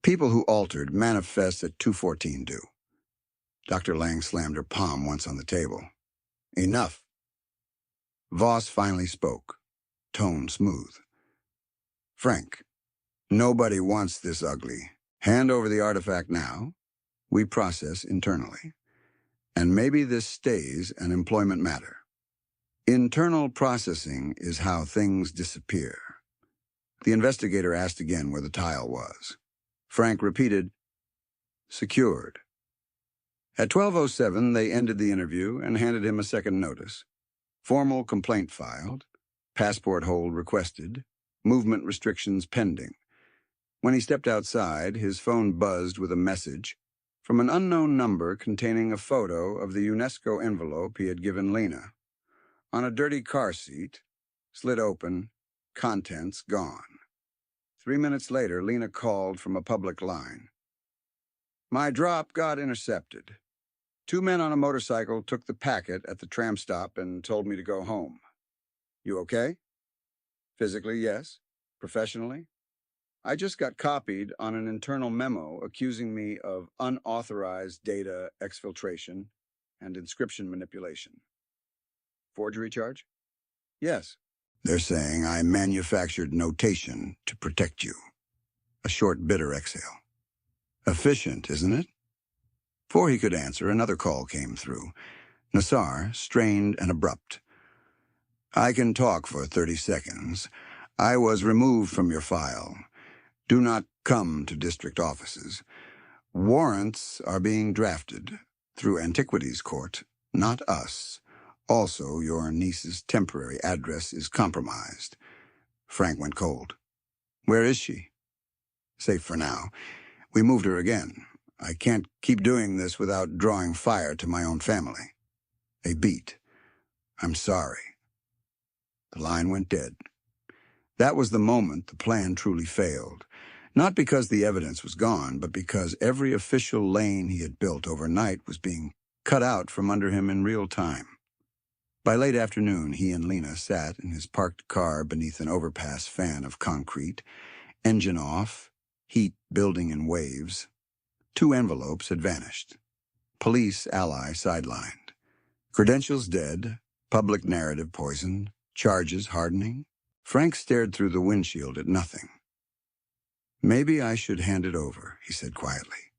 "People who altered manifest at 2:14 do." Dr. Lang slammed her palm once on the table. "Enough." Voss finally spoke, tone smooth. "Frank, nobody wants this ugly. Hand over the artifact now. We process internally. And maybe this stays an employment matter. Internal processing is how things disappear." The investigator asked again where the tile was. Frank repeated, "Secured." At 12:07, they ended the interview and handed him a second notice. Formal complaint filed, passport hold requested, movement restrictions pending. When he stepped outside, his phone buzzed with a message from an unknown number containing a photo of the UNESCO envelope he had given Lena. On a dirty car seat, slit open, contents gone. 3 minutes later, Lena called from a public line. "My drop got intercepted. 2 men on a motorcycle took the packet at the tram stop and told me to go home. You okay?" "Physically, yes. Professionally? I just got copied on an internal memo accusing me of unauthorized data exfiltration and inscription manipulation." "Forgery charge?" "Yes. They're saying I manufactured notation to protect you." A short, bitter exhale. "Efficient, isn't it?" Before he could answer, another call came through. Nassar, strained and abrupt. "I can talk for 30 seconds. I was removed from your file. Do not come to district offices. Warrants are being drafted through Antiquities Court, not us. Also, your niece's temporary address is compromised." Frank went cold. "Where is she?" "Safe for now. We moved her again. I can't keep doing this without drawing fire to my own family." A beat. "I'm sorry." The line went dead. That was the moment the plan truly failed. Not because the evidence was gone, but because every official lane he had built overnight was being cut out from under him in real time. By late afternoon, he and Lena sat in his parked car beneath an overpass fan of concrete, engine off, heat building in waves. 2 envelopes had vanished. Police ally sidelined. Credentials dead, public narrative poisoned, charges hardening. Frank stared through the windshield at nothing. Maybe I should hand it over, he said quietly.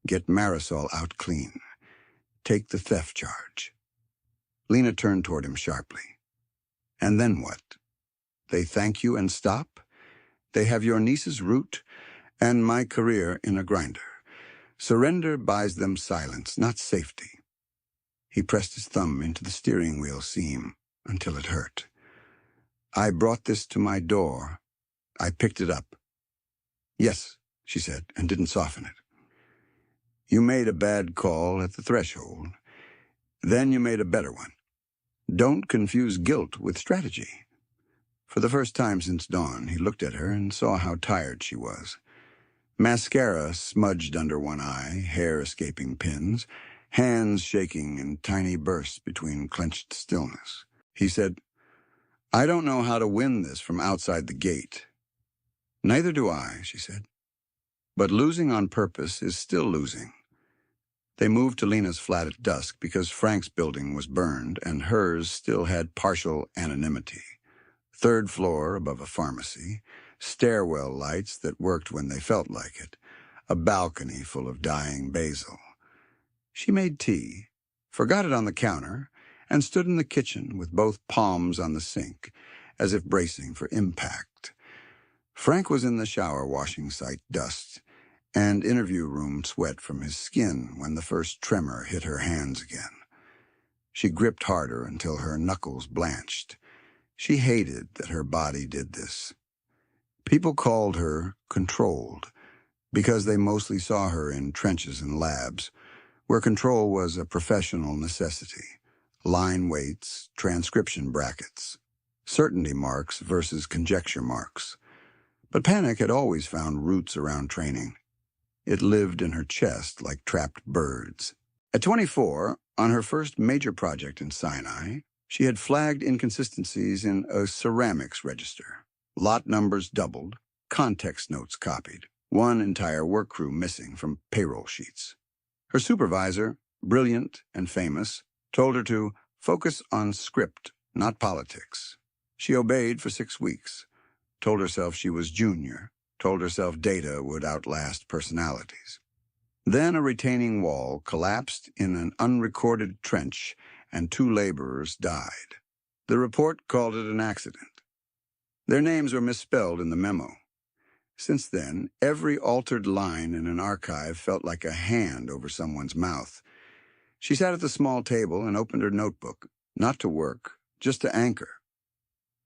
Get Marisol out clean. Take the theft charge. Lena turned toward him sharply. And then what? They thank you and stop? They have your niece's root and my career in a grinder. Surrender buys them silence, not safety. He pressed his thumb into the steering wheel seam until it hurt. I brought this to my door. I picked it up. Yes, she said, and didn't soften it. You made a bad call at the threshold. Then you made a better one. Don't confuse guilt with strategy. For the first time since dawn, he looked at her and saw how tired she was. Mascara smudged under one eye, hair escaping pins, hands shaking in tiny bursts between clenched stillness. He said, I don't know how to win this from outside the gate. Neither do I, she said. But losing on purpose is still losing. They moved to Lena's flat at dusk because Frank's building was burned and hers still had partial anonymity. Third floor above a pharmacy, stairwell lights that worked when they felt like it, a balcony full of dying basil. She made tea, forgot it on the counter, and stood in the kitchen with both palms on the sink, as if bracing for impact. Frank was in the shower washing site dust and interview room sweat from his skin when the first tremor hit her hands again. She gripped harder until her knuckles blanched. She hated that her body did this. People called her controlled because they mostly saw her in trenches and labs, where control was a professional necessity. Line weights, transcription brackets, certainty marks versus conjecture marks. But panic had always found roots around training. It lived in her chest like trapped birds. At 24, on her first major project in Sinai, she had flagged inconsistencies in a ceramics register. Lot numbers doubled, context notes copied, one entire work crew missing from payroll sheets. Her supervisor, brilliant and famous, told her to focus on script, not politics. She obeyed for 6 weeks, told herself she was junior, told herself data would outlast personalities. Then a retaining wall collapsed in an unrecorded trench and 2 laborers died. The report called it an accident. Their names were misspelled in the memo. Since then, every altered line in an archive felt like a hand over someone's mouth. She sat at the small table and opened her notebook, not to work, just to anchor.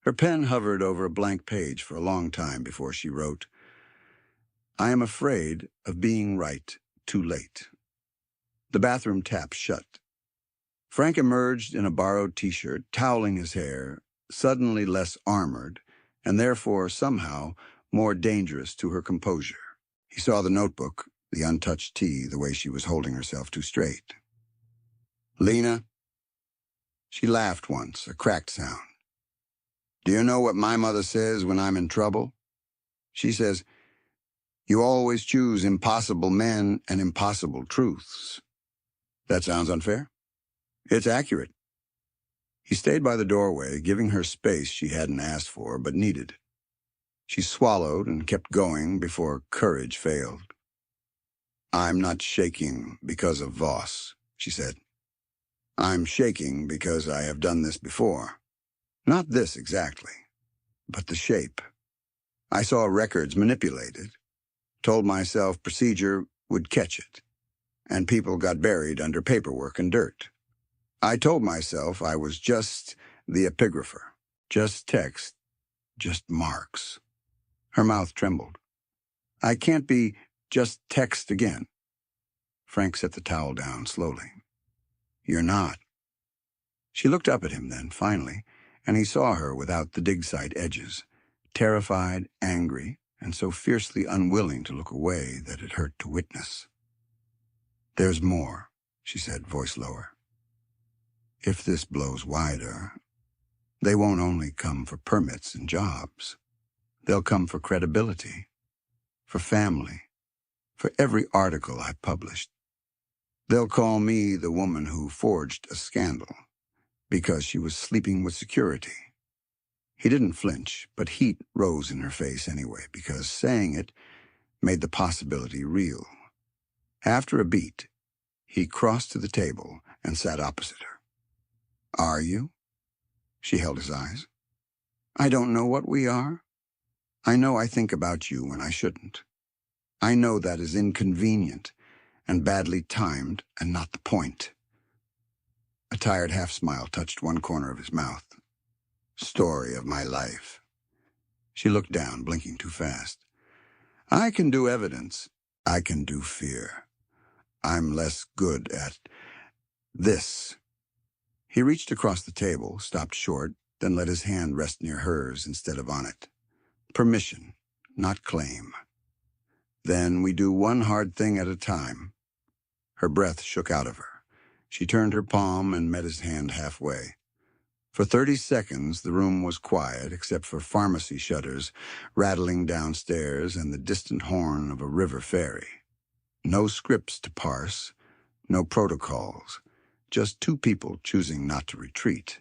Her pen hovered over a blank page for a long time before she wrote, I am afraid of being right too late. The bathroom tap shut. Frank emerged in a borrowed t-shirt, toweling his hair, suddenly less armored, and therefore somehow more dangerous to her composure. He saw the notebook, the untouched tea, the way she was holding herself too straight. Lena? She laughed once, a cracked sound. Do you know what my mother says when I'm in trouble? She says, you always choose impossible men and impossible truths. That sounds unfair? It's accurate. He stayed by the doorway, giving her space she hadn't asked for but needed. She swallowed and kept going before courage failed. I'm not shaking because of Voss, she said. I'm shaking because I have done this before. Not this exactly, but the shape. I saw records manipulated, told myself procedure would catch it, and people got buried under paperwork and dirt. I told myself I was just the epigrapher, just text, just marks. Her mouth trembled. I can't be just text again. Frank set the towel down slowly. You're not. She looked up at him then, finally, and he saw her without the dig site edges, terrified, angry, and so fiercely unwilling to look away that it hurt to witness. There's more, she said, voice lower. If this blows wider, they won't only come for permits and jobs. They'll come for credibility, for family, for every article I published. They'll call me the woman who forged a scandal because she was sleeping with security. He didn't flinch, but heat rose in her face anyway, because saying it made the possibility real. After a beat, he crossed to the table and sat opposite her. Are you? She held his eyes. I don't know what we are. I know I think about you when I shouldn't. I know that is inconvenient and badly timed and not the point. A tired half-smile touched one corner of his mouth. Story of my life. She looked down, blinking too fast. I can do evidence. I can do fear. I'm less good at this. He reached across the table, stopped short, then let his hand rest near hers instead of on it. Permission, not claim. Then we do one hard thing at a time. Her breath shook out of her. She turned her palm and met his hand halfway. For 30 seconds, the room was quiet except for pharmacy shutters rattling downstairs and the distant horn of a river ferry. No scripts to parse, no protocols, just two people choosing not to retreat.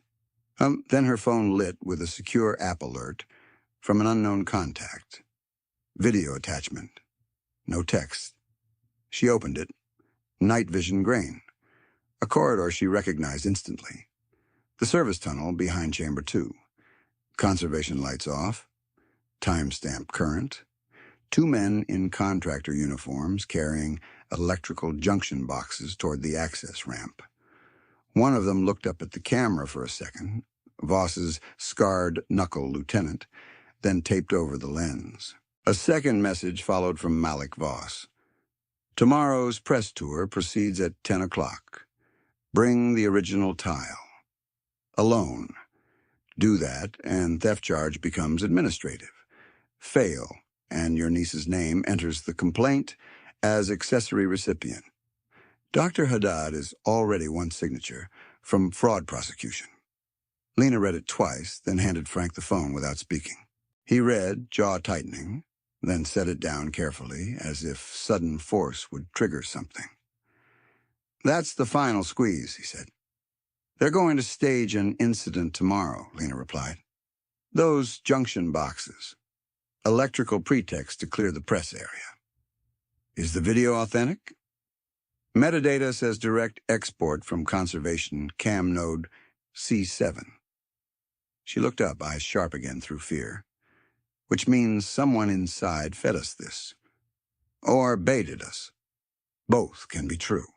Then her phone lit with a secure app alert from an unknown contact. Video attachment. No text. She opened it. Night vision grain. A corridor she recognized instantly. The service tunnel behind Chamber 2. Conservation lights off. Timestamp current. Two men in contractor uniforms carrying electrical junction boxes toward the access ramp. One of them looked up at the camera for a second, Voss's scarred knuckle lieutenant, then taped over the lens. A second message followed from Malik Voss. Tomorrow's press tour proceeds at 10 o'clock. Bring the original tile. Alone. Do that, and theft charge becomes administrative. Fail, and your niece's name enters the complaint as accessory recipient. Dr. Haddad is already one signature from fraud prosecution. Lena read it twice, then handed Frank the phone without speaking. He read, jaw tightening, then set it down carefully, as if sudden force would trigger something. That's the final squeeze, he said. They're going to stage an incident tomorrow, Lena replied. Those junction boxes. Electrical pretext to clear the press area. Is the video authentic? Metadata says direct export from conservation cam node C7. She looked up, eyes sharp again through fear. Which means someone inside fed us this. Or baited us. Both can be true.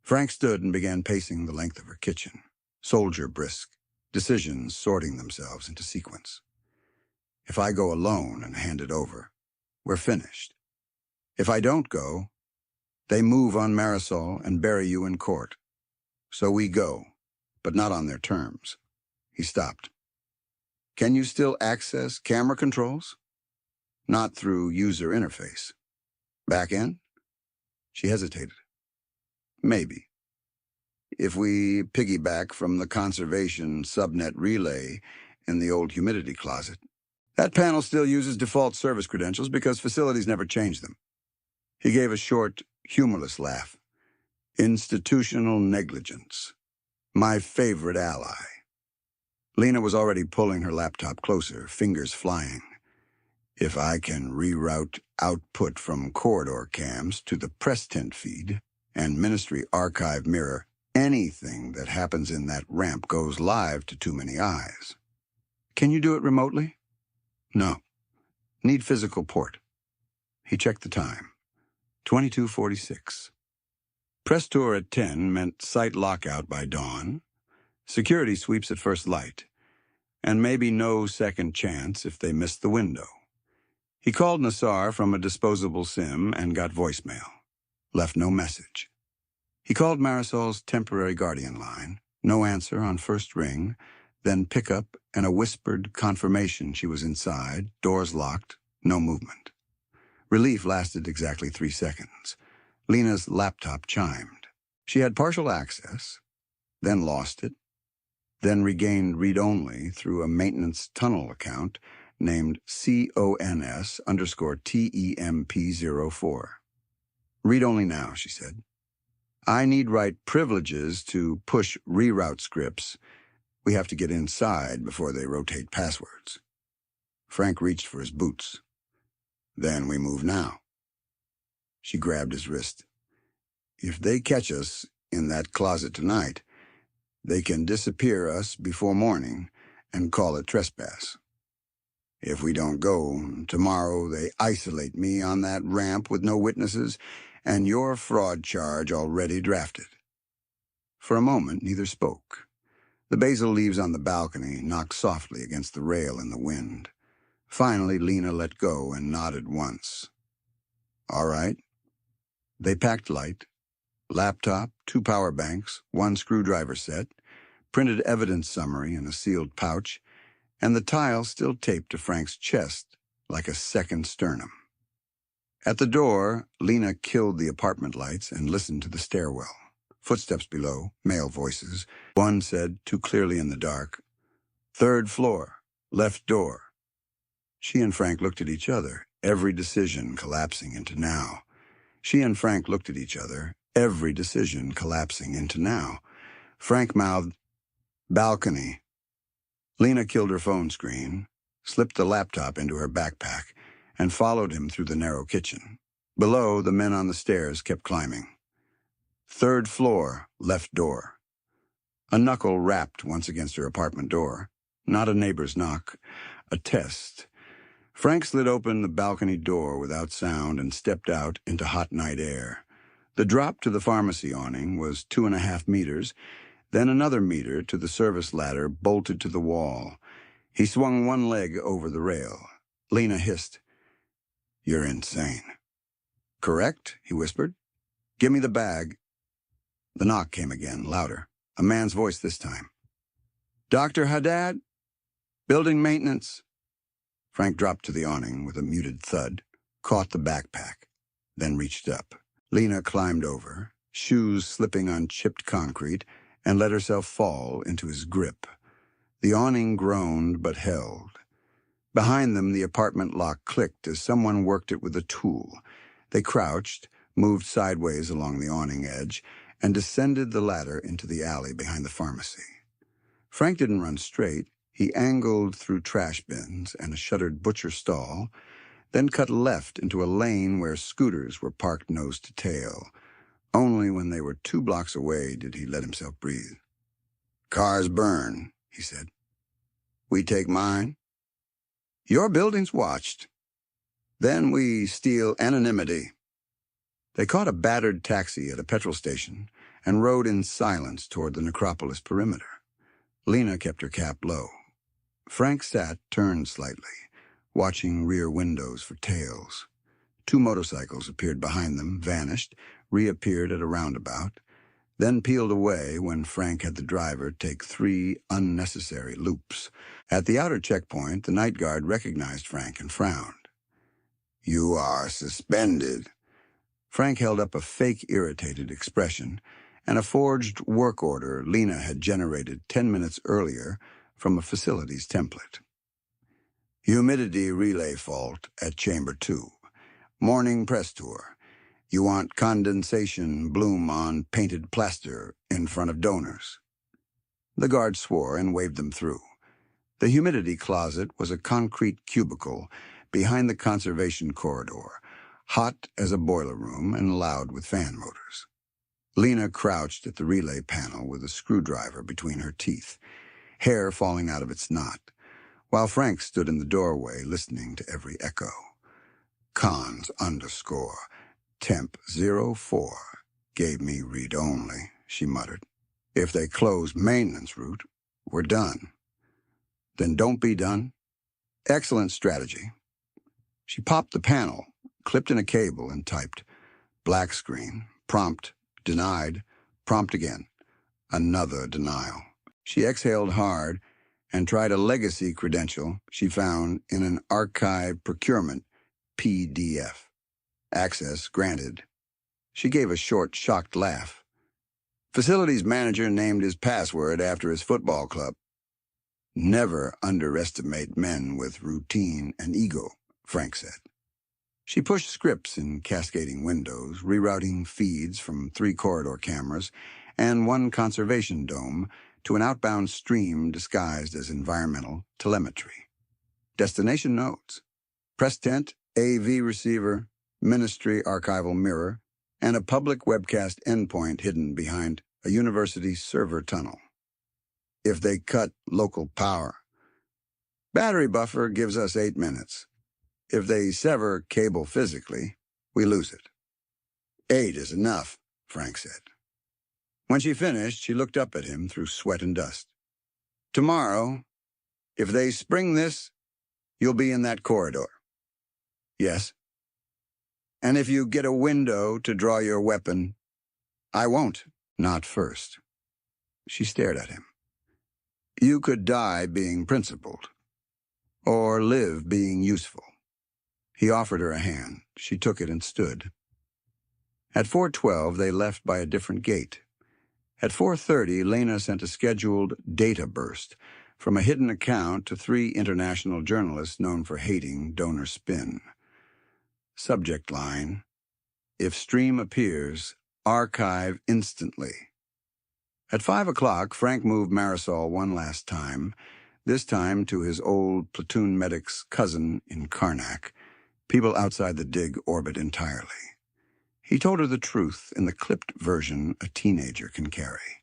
Frank stood and began pacing the length of her kitchen, soldier brisk, decisions sorting themselves into sequence. If I go alone and hand it over, we're finished. If I don't go, they move on Marisol and bury you in court. So we go, but not on their terms. He stopped. Can you still access camera controls? Not through user interface. Back end? She hesitated. Maybe. If we piggyback from the conservation subnet relay in the old humidity closet. That panel still uses default service credentials because facilities never change them. He gave a short, humorless laugh. Institutional negligence. My favorite ally. Lena was already pulling her laptop closer, fingers flying. If I can reroute output from corridor cams to the press tent feed and ministry archive mirror, anything that happens in that ramp goes live to too many eyes. Can you do it remotely? No. Need physical port. He checked the time. 22:46. Press tour at 10 meant site lockout by dawn, security sweeps at first light, and maybe no second chance if they missed the window. He called Nassar from a disposable SIM and got voicemail. Left no message. He called Marisol's temporary guardian line, no answer on first ring, then pickup and a whispered confirmation she was inside, doors locked, no movement. Relief lasted exactly 3 seconds. Lena's laptop chimed. She had partial access, then lost it, then regained read-only through a maintenance tunnel account named CONS_TEMP04. Read only now, she said. I need right privileges to push reroute scripts. We have to get inside before they rotate passwords. Frank reached for his boots. Then we move now. She grabbed his wrist. If they catch us in that closet tonight, they can disappear us before morning and call it trespass. If we don't go, tomorrow they isolate me on that ramp with no witnesses and your fraud charge already drafted. For a moment, neither spoke. The basil leaves on the balcony knocked softly against the rail in the wind. Finally, Lena let go and nodded once. All right. They packed light, laptop, 2 power banks, 1 screwdriver set, printed evidence summary in a sealed pouch, and the tile still taped to Frank's chest like a second sternum. At the door, Lena killed the apartment lights and listened to the stairwell. Footsteps below, male voices. One said, too clearly in the dark, "3rd floor, left door." She and Frank looked at each other, every decision collapsing into now. She and Frank looked at each other, every decision collapsing into now. Frank mouthed, "Balcony." Lena killed her phone screen, slipped the laptop into her backpack, and followed him through the narrow kitchen. Below, the men on the stairs kept climbing. 3rd floor, left door. A knuckle rapped once against her apartment door. Not a neighbor's knock, a test. Frank slid open the balcony door without sound and stepped out into hot night air. The drop to the pharmacy awning was 2.5 meters, then another meter to the service ladder bolted to the wall. He swung one leg over the rail. Lena hissed, "You're insane." "Correct," he whispered. "Give me the bag." The knock came again, louder. A man's voice this time. "Dr. Haddad? Building maintenance." Frank dropped to the awning with a muted thud, caught the backpack, then reached up. Lena climbed over, shoes slipping on chipped concrete, and let herself fall into his grip. The awning groaned but held. Behind them, the apartment lock clicked as someone worked it with a tool. They crouched, moved sideways along the awning edge, and descended the ladder into the alley behind the pharmacy. Frank didn't run straight. He angled through trash bins and a shuttered butcher stall, then cut left into a lane where scooters were parked nose to tail. Only when they were 2 blocks away did he let himself breathe. "Cars burn," he said. "We take mine. Your building's watched. Then we steal anonymity." They caught a battered taxi at a petrol station and rode in silence toward the necropolis perimeter. Lena kept her cap low. Frank sat, turned slightly, watching rear windows for tails. 2 motorcycles appeared behind them, vanished, reappeared at a roundabout, then peeled away when Frank had the driver take 3 unnecessary loops. At the outer checkpoint, the night guard recognized Frank and frowned. "You are suspended." Frank held up a fake irritated expression and a forged work order Lena had generated 10 minutes earlier from a facilities template. "Humidity relay fault at chamber 2. Morning press tour. You want condensation bloom on painted plaster in front of donors." The guard swore and waved them through. The humidity closet was a concrete cubicle behind the conservation corridor, hot as a boiler room and loud with fan motors. Lena crouched at the relay panel with a screwdriver between her teeth, hair falling out of its knot, while Frank stood in the doorway listening to every echo. "Cons _ temp 04 gave me read-only," she muttered. "If they close maintenance route, we're done." "Then don't be done." "Excellent strategy." She popped the panel, clipped in a cable, and typed, "Black screen, prompt, denied, prompt again." Another denial. She exhaled hard and tried a legacy credential she found in an archive procurement PDF. Access granted. She gave a short, shocked laugh. Facilities manager named his password after his football club. "Never underestimate men with routine and ego," Frank said. She pushed scripts in cascading windows, rerouting feeds from 3 corridor cameras and 1 conservation dome to an outbound stream disguised as environmental telemetry. Destination notes: press tent, AV receiver, ministry archival mirror, and a public webcast endpoint hidden behind a university server tunnel. If they cut local power, battery buffer gives us 8 minutes. If they sever cable physically, we lose it. 8 is enough, Frank said. When she finished, she looked up at him through sweat and dust. Tomorrow, if they spring this, you'll be in that corridor. Yes. And if you get a window to draw your weapon, I won't. Not first. She stared at him. You could die being principled, or live being useful. He offered her a hand. She took it and stood. At 4:12, they left by a different gate. At 4:30, Lena sent a scheduled data burst from a hidden account to 3 international journalists known for hating donor spin. Subject line: if stream appears, archive instantly. At 5 o'clock, Frank moved Marisol one last time, this time to his old platoon medic's cousin in Karnak, people outside the dig orbit entirely. He told her the truth in the clipped version a teenager can carry.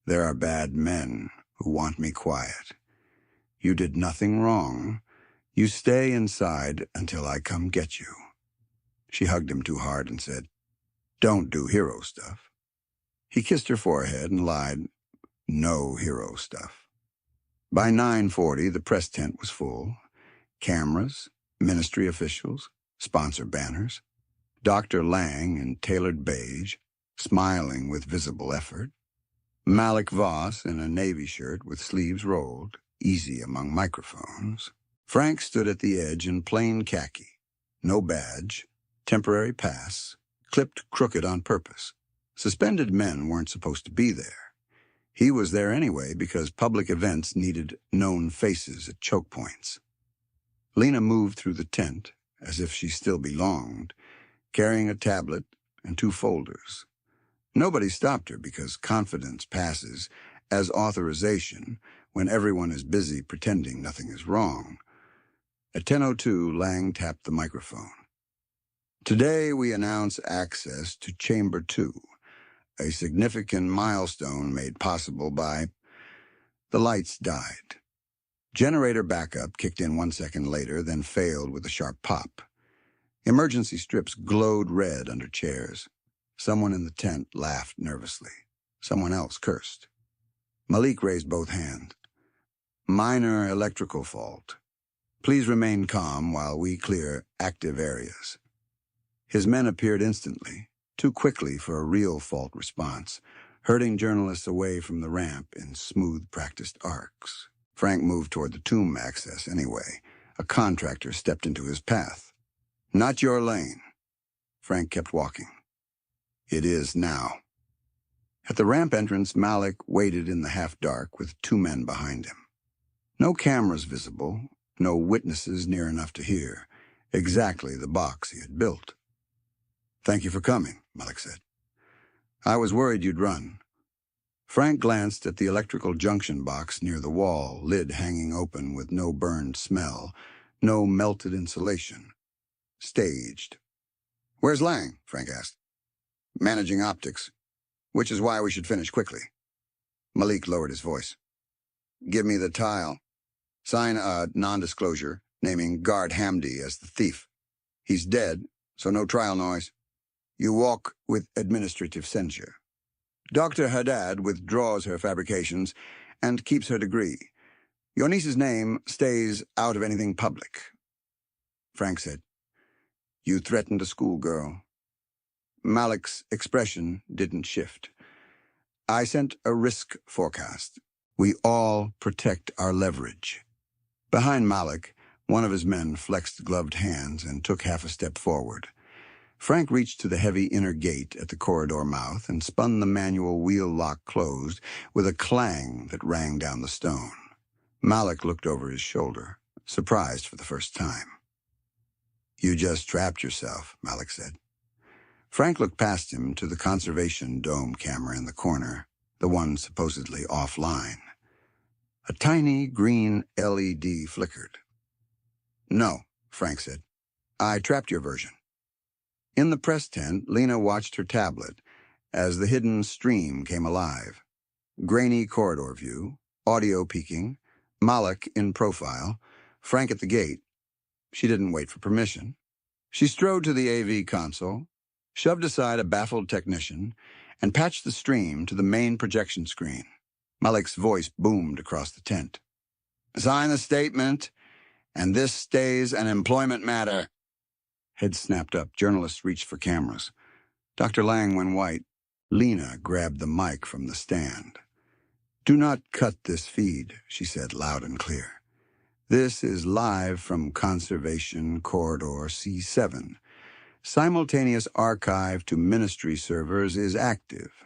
There are bad men who want me quiet. You did nothing wrong. You stay inside until I come get you. She hugged him too hard and said, "Don't do hero stuff." He kissed her forehead and lied, "No hero stuff." By 9:40, the press tent was full. Cameras, ministry officials, sponsor banners. Dr. Lang in tailored beige, smiling with visible effort. Malik Voss in a navy shirt with sleeves rolled, easy among microphones. Frank stood at the edge in plain khaki. No badge, temporary pass, clipped crooked on purpose. Suspended men weren't supposed to be there. He was there anyway because public events needed known faces at choke points. Lena moved through the tent as if she still belonged, carrying a tablet and 2 folders. Nobody stopped her because confidence passes as authorization when everyone is busy pretending nothing is wrong. At 10:02, Lang tapped the microphone. Today we announce access to Chamber 2, a significant milestone made possible by... The lights died. Generator backup kicked in 1 second later, then failed with a sharp pop. Emergency strips glowed red under chairs. Someone in the tent laughed nervously. Someone else cursed. Malik raised both hands. Minor electrical fault. Please remain calm while we clear active areas. His men appeared instantly, too quickly for a real fault response, herding journalists away from the ramp in smooth, practiced arcs. Frank moved toward the tomb access anyway. A contractor stepped into his path. Not your lane. Frank kept walking. It is now. At the ramp entrance, Malik waited in the half-dark with 2 men behind him. No cameras visible, no witnesses near enough to hear. Exactly the box he had built. "Thank you for coming," Malik said. "I was worried you'd run." Frank glanced at the electrical junction box near the wall, lid hanging open with no burned smell, no melted insulation. Staged. "Where's Lang?" Frank asked. "Managing optics, which is why we should finish quickly." Malik lowered his voice. "Give me the tile. Sign a non-disclosure naming Guard Hamdi as the thief. He's dead, so no trial noise. You walk with administrative censure. Dr. Haddad withdraws her fabrications and keeps her degree. Your niece's name stays out of anything public." Frank said, "You threatened a schoolgirl." Malik's expression didn't shift. "I sent a risk forecast. We all protect our leverage." Behind Malik, one of his men flexed gloved hands and took half a step forward. Frank reached to the heavy inner gate at the corridor mouth and spun the manual wheel lock closed with a clang that rang down the stone. Malik looked over his shoulder, surprised for the first time. You just trapped yourself, Malik said. Frank looked past him to the conservation dome camera in the corner, the one supposedly offline. A tiny green LED flickered. No, Frank said. I trapped your version. In the press tent, Lena watched her tablet as the hidden stream came alive. Grainy corridor view, audio peaking, Malik in profile, Frank at the gate. She didn't wait for permission. She strode to the AV console, shoved aside a baffled technician, and patched the stream to the main projection screen. Malik's voice boomed across the tent. Sign the statement, and this stays an employment matter. Heads snapped up. Journalists reached for cameras. Dr. Lang went white. Lena grabbed the mic from the stand. Do not cut this feed, she said loud and clear. This is live from Conservation Corridor C7. Simultaneous archive to ministry servers is active.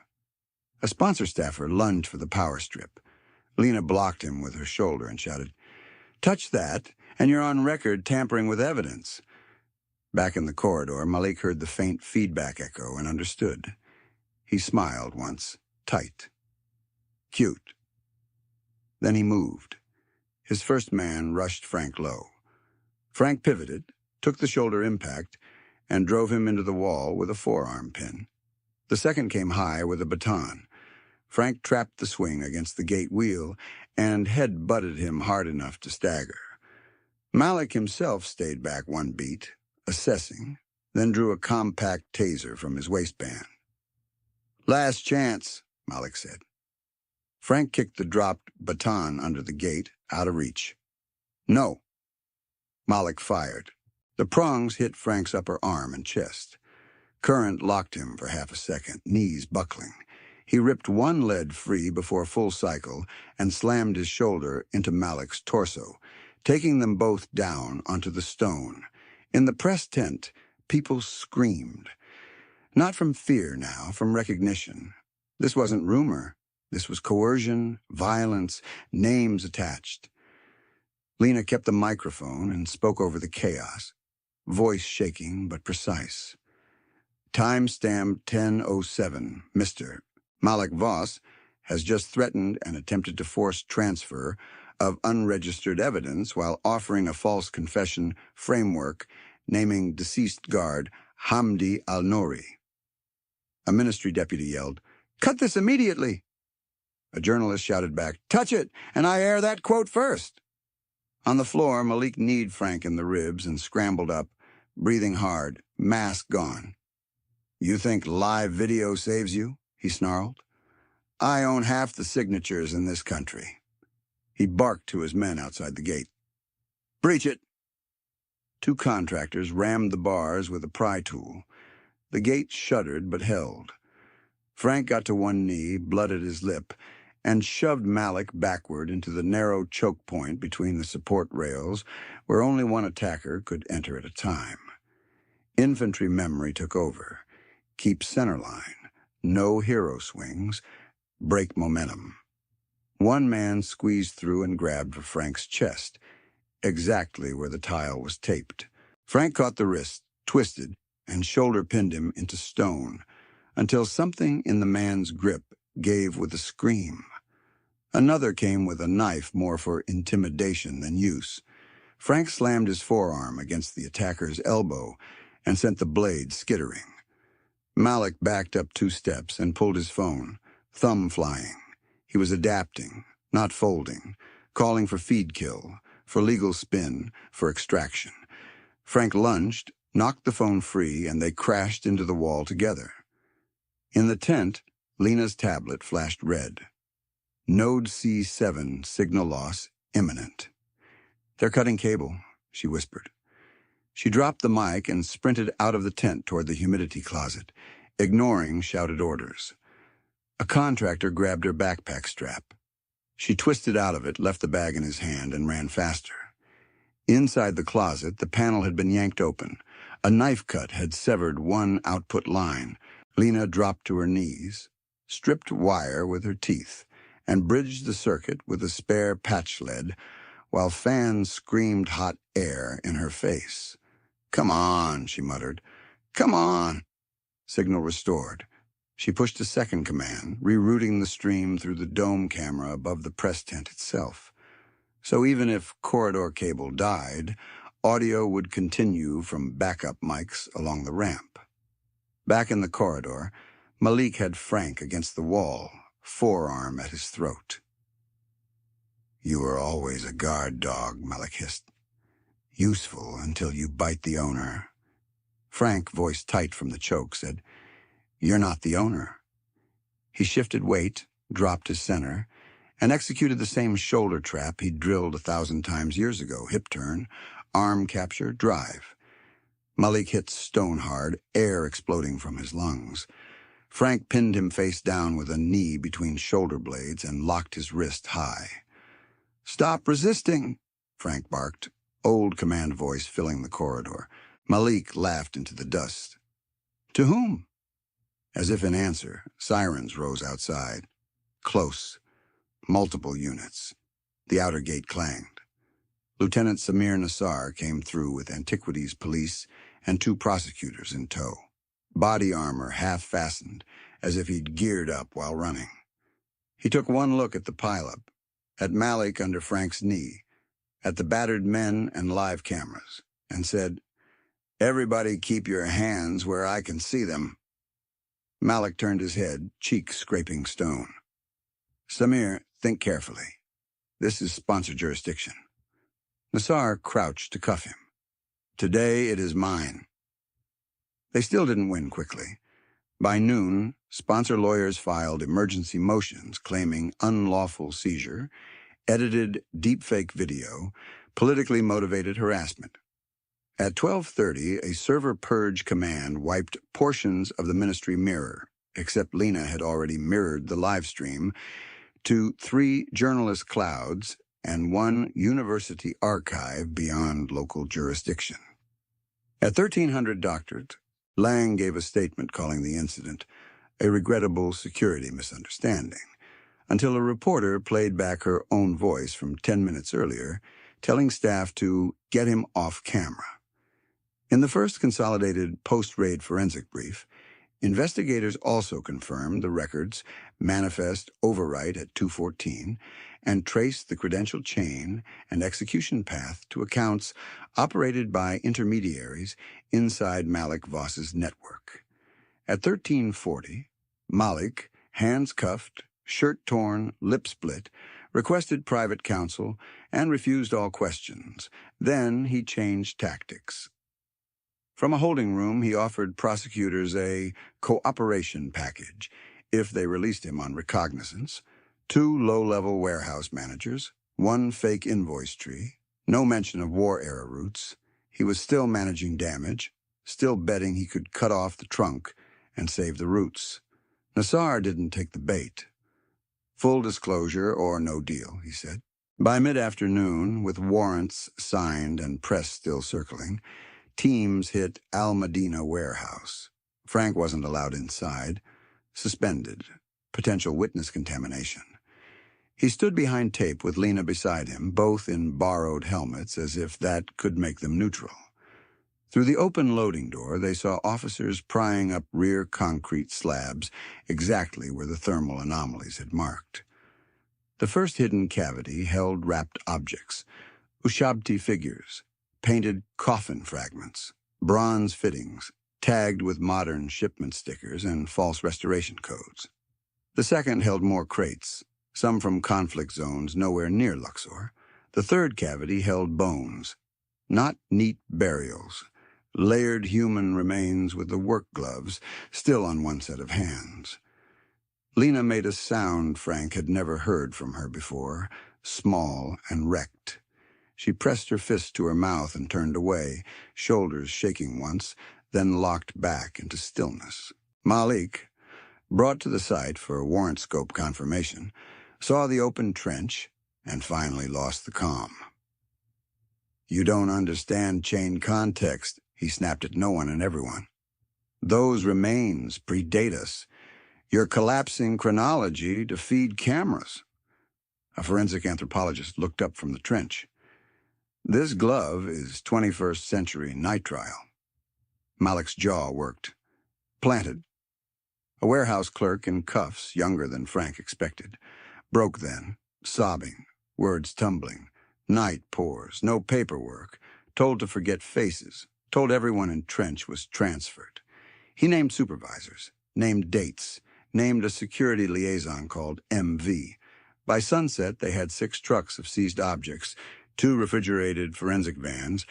A sponsor staffer lunged for the power strip. Lena blocked him with her shoulder and shouted, Touch that, and you're on record tampering with evidence. Back in the corridor, Malik heard the faint feedback echo and understood. He smiled once, tight. Cute. Then he moved. His first man rushed Frank low. Frank pivoted, took the shoulder impact, and drove him into the wall with a forearm pin. The second came high with a baton. Frank trapped the swing against the gate wheel and head-butted him hard enough to stagger. Malik himself stayed back one beat, assessing, then drew a compact taser from his waistband. Last chance, Malik said. Frank kicked the dropped baton under the gate, out of reach. No. Malik fired. The prongs hit Frank's upper arm and chest. Current locked him for half a second, knees buckling. He ripped one lead free before full cycle and slammed his shoulder into Malik's torso, taking them both down onto the stone. In the press tent, people screamed. Not from fear now, from recognition. This wasn't rumor. This was coercion, violence, names attached. Lena kept the microphone and spoke over the chaos, voice shaking but precise. Timestamp 10:07, Mr. Malik Voss has just threatened and attempted to force transfer of unregistered evidence while offering a false confession framework naming deceased guard Hamdi al-Nouri. A ministry deputy yelled, Cut this immediately! A journalist shouted back, Touch it, and I air that quote first. On the floor, Malik kneed Frank in the ribs and scrambled up, breathing hard, mask gone. You think live video saves you? He snarled. I own half the signatures in this country. He barked to his men outside the gate. Breach it! Two contractors rammed the bars with a pry tool. The gate shuddered but held. Frank got to one knee, blood at his lip, and shoved Malik backward into the narrow choke point between the support rails where only one attacker could enter at a time. Infantry memory took over. Keep center line. No hero swings. Break momentum. One man squeezed through and grabbed for Frank's chest, exactly where the tile was taped. Frank caught the wrist, twisted, and shoulder-pinned him into stone, until something in the man's grip gave with a scream. Another came with a knife more for intimidation than use. Frank slammed his forearm against the attacker's elbow and sent the blade skittering. Malik backed up 2 steps and pulled his phone, thumb flying. He was adapting, not folding, calling for feed kill, for legal spin, for extraction. Frank lunged, knocked the phone free, and they crashed into the wall together. In the tent, Lena's tablet flashed red. Node C7 signal loss imminent. They're cutting cable, she whispered. She dropped the mic and sprinted out of the tent toward the humidity closet, ignoring shouted orders. A contractor grabbed her backpack strap. She twisted out of it, left the bag in his hand, and ran faster. Inside the closet, the panel had been yanked open. A knife cut had severed one output line. Lena dropped to her knees, stripped wire with her teeth, and bridged the circuit with a spare patch lead, while fans screamed hot air in her face. "Come on," she muttered. "Come on." Signal restored. She pushed a second command, rerouting the stream through the dome camera above the press tent itself. So even if corridor cable died, audio would continue from backup mics along the ramp. Back in the corridor, Malik had Frank against the wall, forearm at his throat. "You were always a guard dog," Malik hissed. "Useful until you bite the owner." Frank, voice tight from the choke, said, "You're not the owner." He shifted weight, dropped his center, and executed the same shoulder trap he'd drilled 1,000 times years ago. Hip turn, arm capture, drive. Malik hit stone hard, air exploding from his lungs. Frank pinned him face down with a knee between shoulder blades and locked his wrist high. "Stop resisting," Frank barked, old command voice filling the corridor. Malik laughed into the dust. "To whom?" As if in answer, sirens rose outside. Close. Multiple units. The outer gate clanged. Lieutenant Samir Nassar came through with Antiquities Police and 2 prosecutors in tow. Body armor half-fastened, as if he'd geared up while running. He took one look at the pileup, at Malik under Frank's knee, at the battered men and live cameras, and said, "Everybody keep your hands where I can see them." Malik turned his head, cheek scraping stone. "Samir, think carefully. This is sponsor jurisdiction." Nassar crouched to cuff him. "Today it is mine." They still didn't win quickly. By noon, sponsor lawyers filed emergency motions claiming unlawful seizure, edited deepfake video, politically motivated harassment. At 12:30, a server purge command wiped portions of the ministry mirror, except Lena had already mirrored the live stream, to 3 journalist clouds and 1 university archive beyond local jurisdiction. At 1300 Doctorate, Lang gave a statement calling the incident a regrettable security misunderstanding, until a reporter played back her own voice from 10 minutes earlier, telling staff to get him off camera. In the first consolidated post-raid forensic brief, investigators also confirmed the record's manifest overwrite at 214 and traced the credential chain and execution path to accounts operated by intermediaries inside Malik Voss's network. At 1340, Malik, hands cuffed, shirt torn, lip split, requested private counsel and refused all questions. Then he changed tactics. From a holding room, he offered prosecutors a cooperation package if they released him on recognizance, 2 low-level warehouse managers, 1 fake invoice tree, no mention of war-era routes. He was still managing damage, still betting he could cut off the trunk and save the routes. Nassar didn't take the bait. "Full disclosure or no deal," he said. By mid-afternoon, with warrants signed and press still circling, teams hit Al Medina warehouse. Frank wasn't allowed inside. Suspended. Potential witness contamination. He stood behind tape with Lena beside him, both in borrowed helmets, as if that could make them neutral. Through the open loading door, they saw officers prying up rear concrete slabs exactly where the thermal anomalies had marked. The first hidden cavity held wrapped objects, Ushabti figures, painted coffin fragments, bronze fittings, tagged with modern shipment stickers and false restoration codes. The second held more crates, some from conflict zones nowhere near Luxor. The third cavity held bones, not neat burials, layered human remains with the work gloves still on one set of hands. Lena made a sound Frank had never heard from her before, small and wrecked. She pressed her fist to her mouth and turned away, shoulders shaking once, then locked back into stillness. Malik, brought to the site for warrant scope confirmation, saw the open trench and finally lost the calm. "You don't understand chain context," he snapped at no one and everyone. "Those remains predate us. You're collapsing chronology to feed cameras." A forensic anthropologist looked up from the trench. This glove is 21st century nitrile. Malik's jaw worked. Planted. A warehouse clerk in cuffs, younger than Frank expected. Broke then, sobbing, words tumbling. Night pours, no paperwork. Told to forget faces. Told everyone in trench was transferred. He named supervisors, named dates, named a security liaison called MV. By sunset, they had 6 trucks of seized objects, 2 refrigerated forensic vans,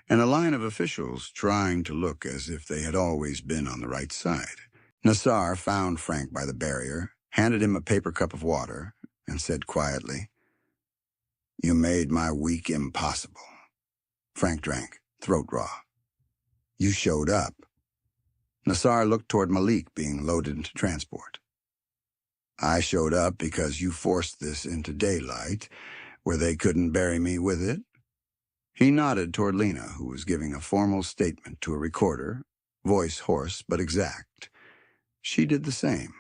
and a line of officials trying to look as if they had always been on the right side. Nassar found Frank by the barrier, handed him a paper cup of water, and said quietly, "You made my week impossible." Frank drank, throat raw. "You showed up." Nassar looked toward Malik being loaded into transport. "I showed up because you forced this into daylight, where they couldn't bury me with it." He nodded toward Lena, who was giving a formal statement to a recorder, voice hoarse but exact. She did the same.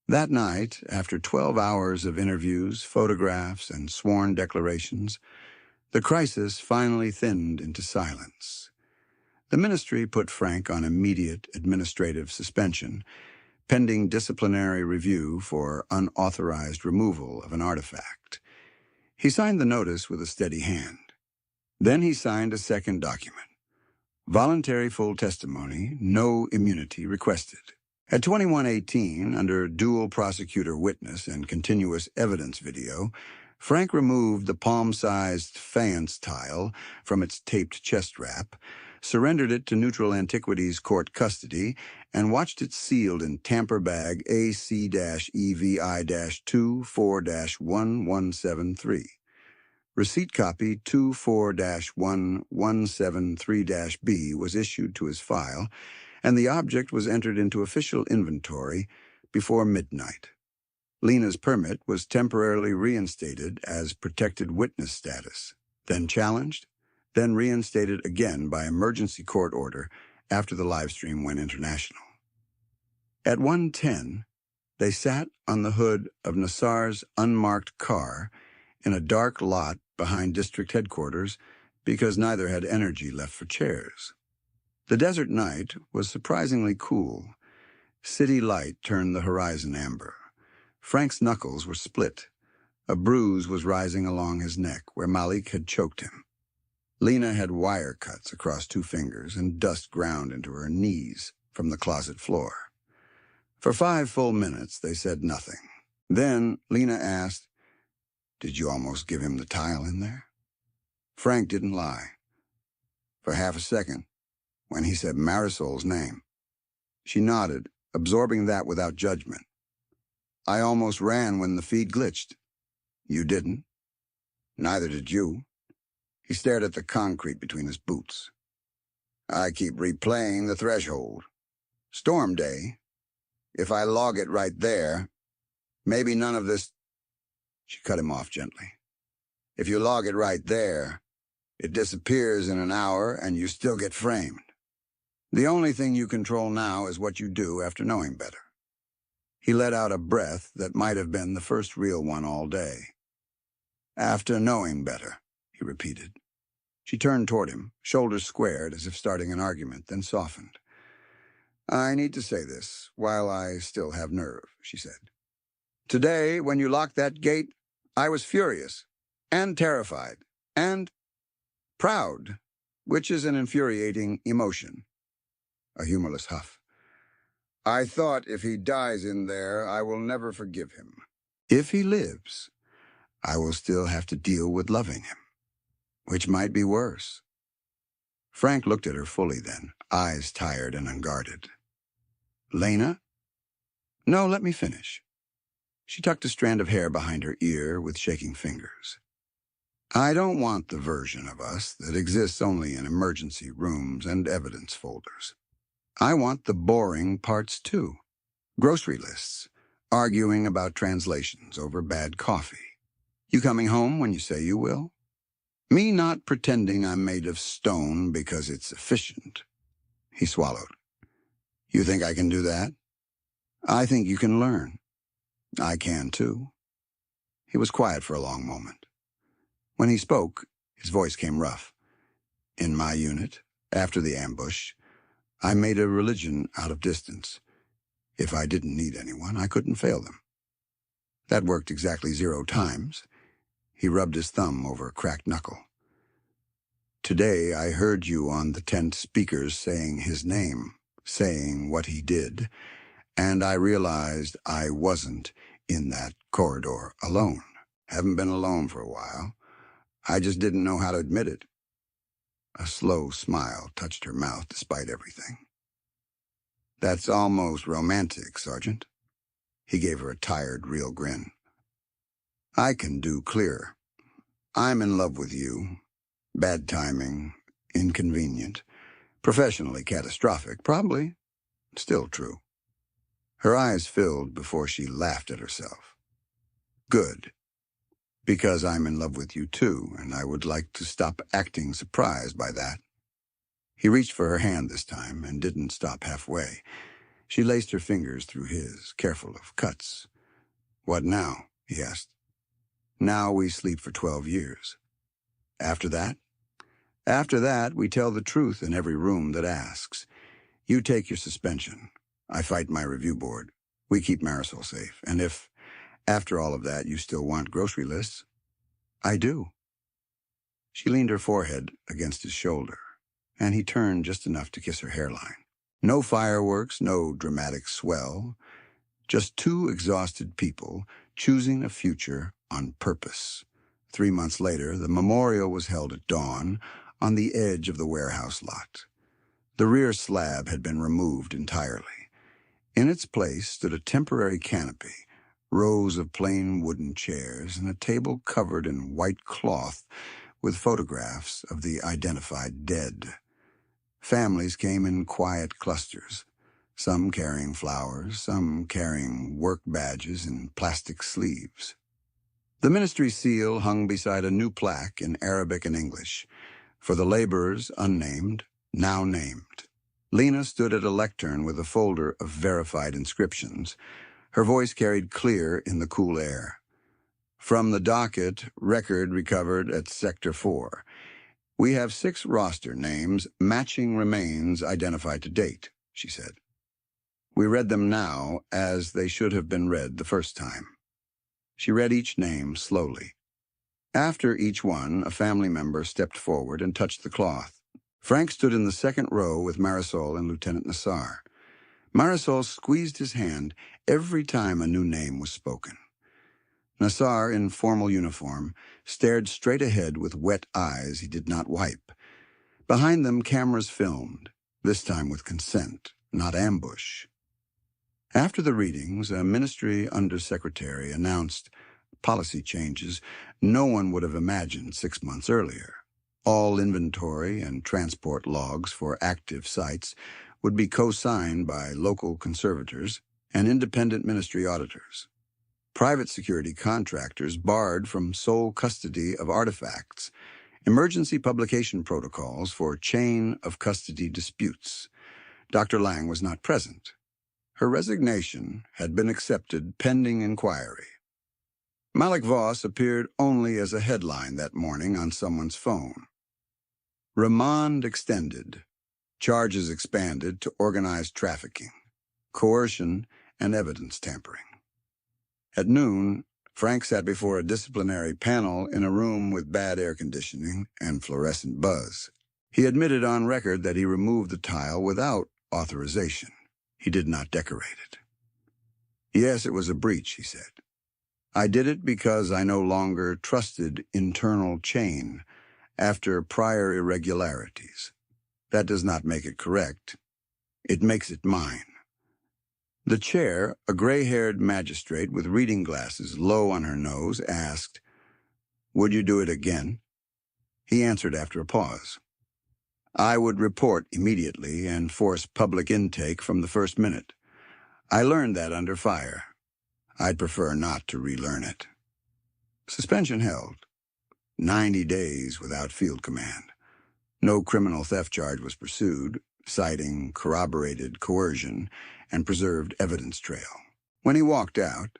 That night, after 12 hours of interviews, photographs, and sworn declarations, the crisis finally thinned into silence. The ministry put Frank on immediate administrative suspension, pending disciplinary review for unauthorized removal of an artifact. He signed the notice with a steady hand. Then he signed a second document. Voluntary full testimony, no immunity requested. At 2118, under dual prosecutor witness and continuous evidence video, Frank removed the palm-sized faience tile from its taped chest wrap, surrendered it to Neutral Antiquities Court custody, and watched it sealed in tamper bag AC-EVI-24-1173. Receipt copy 24-1173-B was issued to his file, and the object was entered into official inventory before midnight. Lena's permit was temporarily reinstated as protected witness status, then challenged, then reinstated again by emergency court order after the livestream went international. At 1:10, they sat on the hood of Nassar's unmarked car in a dark lot behind district headquarters because neither had energy left for chairs. The desert night was surprisingly cool. City light turned the horizon amber. Frank's knuckles were split. A bruise was rising along his neck where Malik had choked him. Lena had wire cuts across 2 fingers and dust ground into her knees from the closet floor. For 5 full minutes, they said nothing. Then Lena asked, "Did you almost give him the tile in there?" Frank didn't lie. For half a second, when he said Marisol's name. She nodded, absorbing that without judgment. "I almost ran when the feed glitched." "You didn't. Neither did you." He stared at the concrete between his boots. "I keep replaying the threshold. Storm day. If I log it right there, maybe none of this—" She cut him off gently. "If you log it right there, it disappears in an hour and you still get framed. The only thing you control now is what you do after knowing better." He let out a breath that might have been the first real one all day. "After knowing better," he repeated. She turned toward him, shoulders squared as if starting an argument, then softened. "I need to say this while I still have nerve," she said. "Today, when you locked that gate, I was furious and terrified and proud, which is an infuriating emotion." A humorless huff. "I thought if he dies in there, I will never forgive him. If he lives, I will still have to deal with loving him, which might be worse." Frank looked at her fully then, eyes tired and unguarded. "Lena?" "No, let me finish." She tucked a strand of hair behind her ear with shaking fingers. "I don't want the version of us that exists only in emergency rooms and evidence folders. I want the boring parts too. Grocery lists, arguing about translations over bad coffee. You coming home when you say you will? Me not pretending I'm made of stone because it's efficient." He swallowed. "You think I can do that?" "I think you can learn." "I can too." He was quiet for a long moment. When he spoke, His voice came rough. In my unit, after the ambush, I made a religion out of distance. If I didn't need anyone, I couldn't fail them. That worked exactly 0 times. He rubbed his thumb over a cracked knuckle. Today I heard you on the tent speakers saying his name, saying what he did, and I realized I wasn't in that corridor alone. Haven't been alone for a while. I just didn't know how to admit it. A slow smile touched her mouth despite everything. That's almost romantic, Sergeant. He gave her a tired, real grin. I can do clearer. I'm in love with you. Bad timing, inconvenient, professionally catastrophic, probably. Still true. Her eyes filled before she laughed at herself. Good. Because I'm in love with you too, and I would like to stop acting surprised by that. He reached for her hand this time and didn't stop halfway. She laced her fingers through his, careful of cuts. What now? He asked. Now we sleep for 12 years. After that? After that, we tell the truth in every room that asks. You take your suspension. I fight my review board. We keep Marisol safe. And if, after all of that, you still want grocery lists, I do. She leaned her forehead against his shoulder, and he turned just enough to kiss her hairline. No fireworks, no dramatic swell, just 2 exhausted people choosing a future on purpose. 3 months later, the memorial was held at dawn on the edge of the warehouse lot. The rear slab had been removed entirely. In its place stood a temporary canopy, rows of plain wooden chairs, and a table covered in white cloth with photographs of the identified dead. Families came in quiet clusters, some carrying flowers, some carrying work badges in plastic sleeves. The ministry seal hung beside a new plaque in Arabic and English, for the laborers unnamed, now named. Lena stood at a lectern with a folder of verified inscriptions. Her voice carried clear in the cool air. From the docket, record recovered at Sector 4. We have 6 roster names matching remains identified to date, she said. We read them now as they should have been read the first time. She read each name slowly. After each one, a family member stepped forward and touched the cloth. Frank stood in the second row with Marisol and Lieutenant Nassar. Marisol squeezed his hand every time a new name was spoken. Nassar, in formal uniform, stared straight ahead with wet eyes he did not wipe. Behind them, cameras filmed, this time with consent, not ambush. After the readings, a ministry undersecretary announced policy changes no one would have imagined 6 months earlier. All inventory and transport logs for active sites would be co-signed by local conservators and independent ministry auditors. Private security contractors barred from sole custody of artifacts, emergency publication protocols for chain of custody disputes. Dr. Lang was not present. Her resignation had been accepted pending inquiry. Malik Voss appeared only as a headline that morning on someone's phone. Remand extended. Charges expanded to organized trafficking, coercion, and evidence tampering. At noon, Frank sat before a disciplinary panel in a room with bad air conditioning and fluorescent buzz. He admitted on record that he removed the tile without authorization. He did not decorate it. Yes, it was a breach, he said. I did it because I no longer trusted internal chain after prior irregularities. That does not make it correct. It makes it mine. The chair, a gray-haired magistrate with reading glasses low on her nose, asked, "Would you do it again?" He answered after a pause. I would report immediately and force public intake from the first minute. I learned that under fire. I'd prefer not to relearn it. Suspension held. 90 days without field command. No criminal theft charge was pursued, citing corroborated coercion and preserved evidence trail. When he walked out,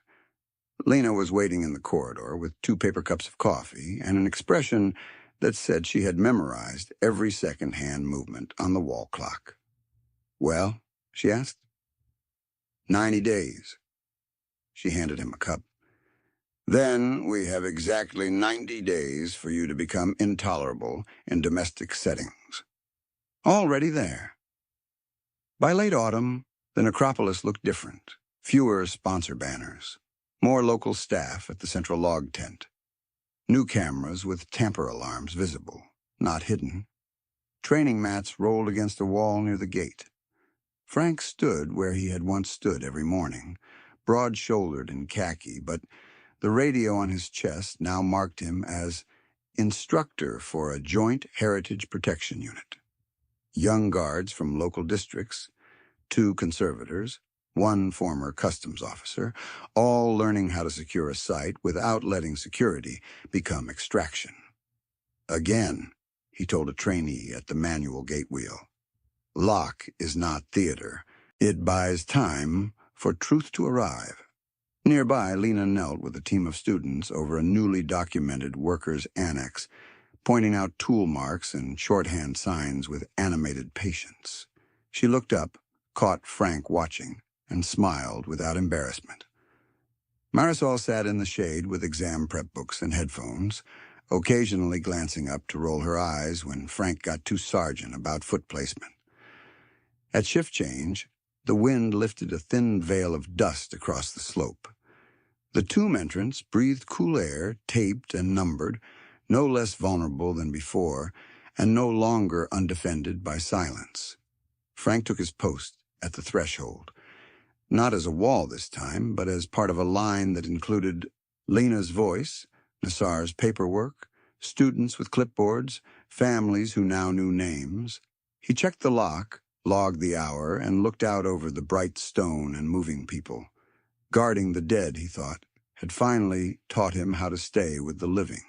Lena was waiting in the corridor with 2 paper cups of coffee and an expression that said she had memorized every second-hand movement on the wall clock. "Well?" she asked. 90 days. She handed him a cup. "Then we have exactly 90 days for you to become intolerable in domestic settings." Already there. By late autumn, the necropolis looked different. Fewer sponsor banners. More local staff at the central log tent. New cameras with tamper alarms visible, not hidden. Training mats rolled against the wall near the gate. Frank stood where he had once stood every morning, broad-shouldered in khaki, but the radio on his chest now marked him as instructor for a Joint Heritage Protection Unit. Young guards from local districts, 2 conservators, 1 former customs officer, all learning how to secure a site without letting security become extraction. "Again," he told a trainee at the manual gate wheel, "lock is not theater. It buys time for truth to arrive." Nearby, Lena knelt with a team of students over a newly documented workers' annex, pointing out tool marks and shorthand signs with animated patience. She looked up, caught Frank watching, and smiled without embarrassment. Marisol sat in the shade with exam prep books and headphones, occasionally glancing up to roll her eyes when Frank got too sergeant about foot placement. At shift change, the wind lifted a thin veil of dust across the slope. The tomb entrance breathed cool air, taped and numbered, no less vulnerable than before, and no longer undefended by silence. Frank took his post at the threshold, not as a wall this time, but as part of a line that included Lena's voice, Nassar's paperwork, students with clipboards, families who now knew names. He checked the lock, logged the hour, and looked out over the bright stone and moving people. Guarding the dead, he thought, had finally taught him how to stay with the living.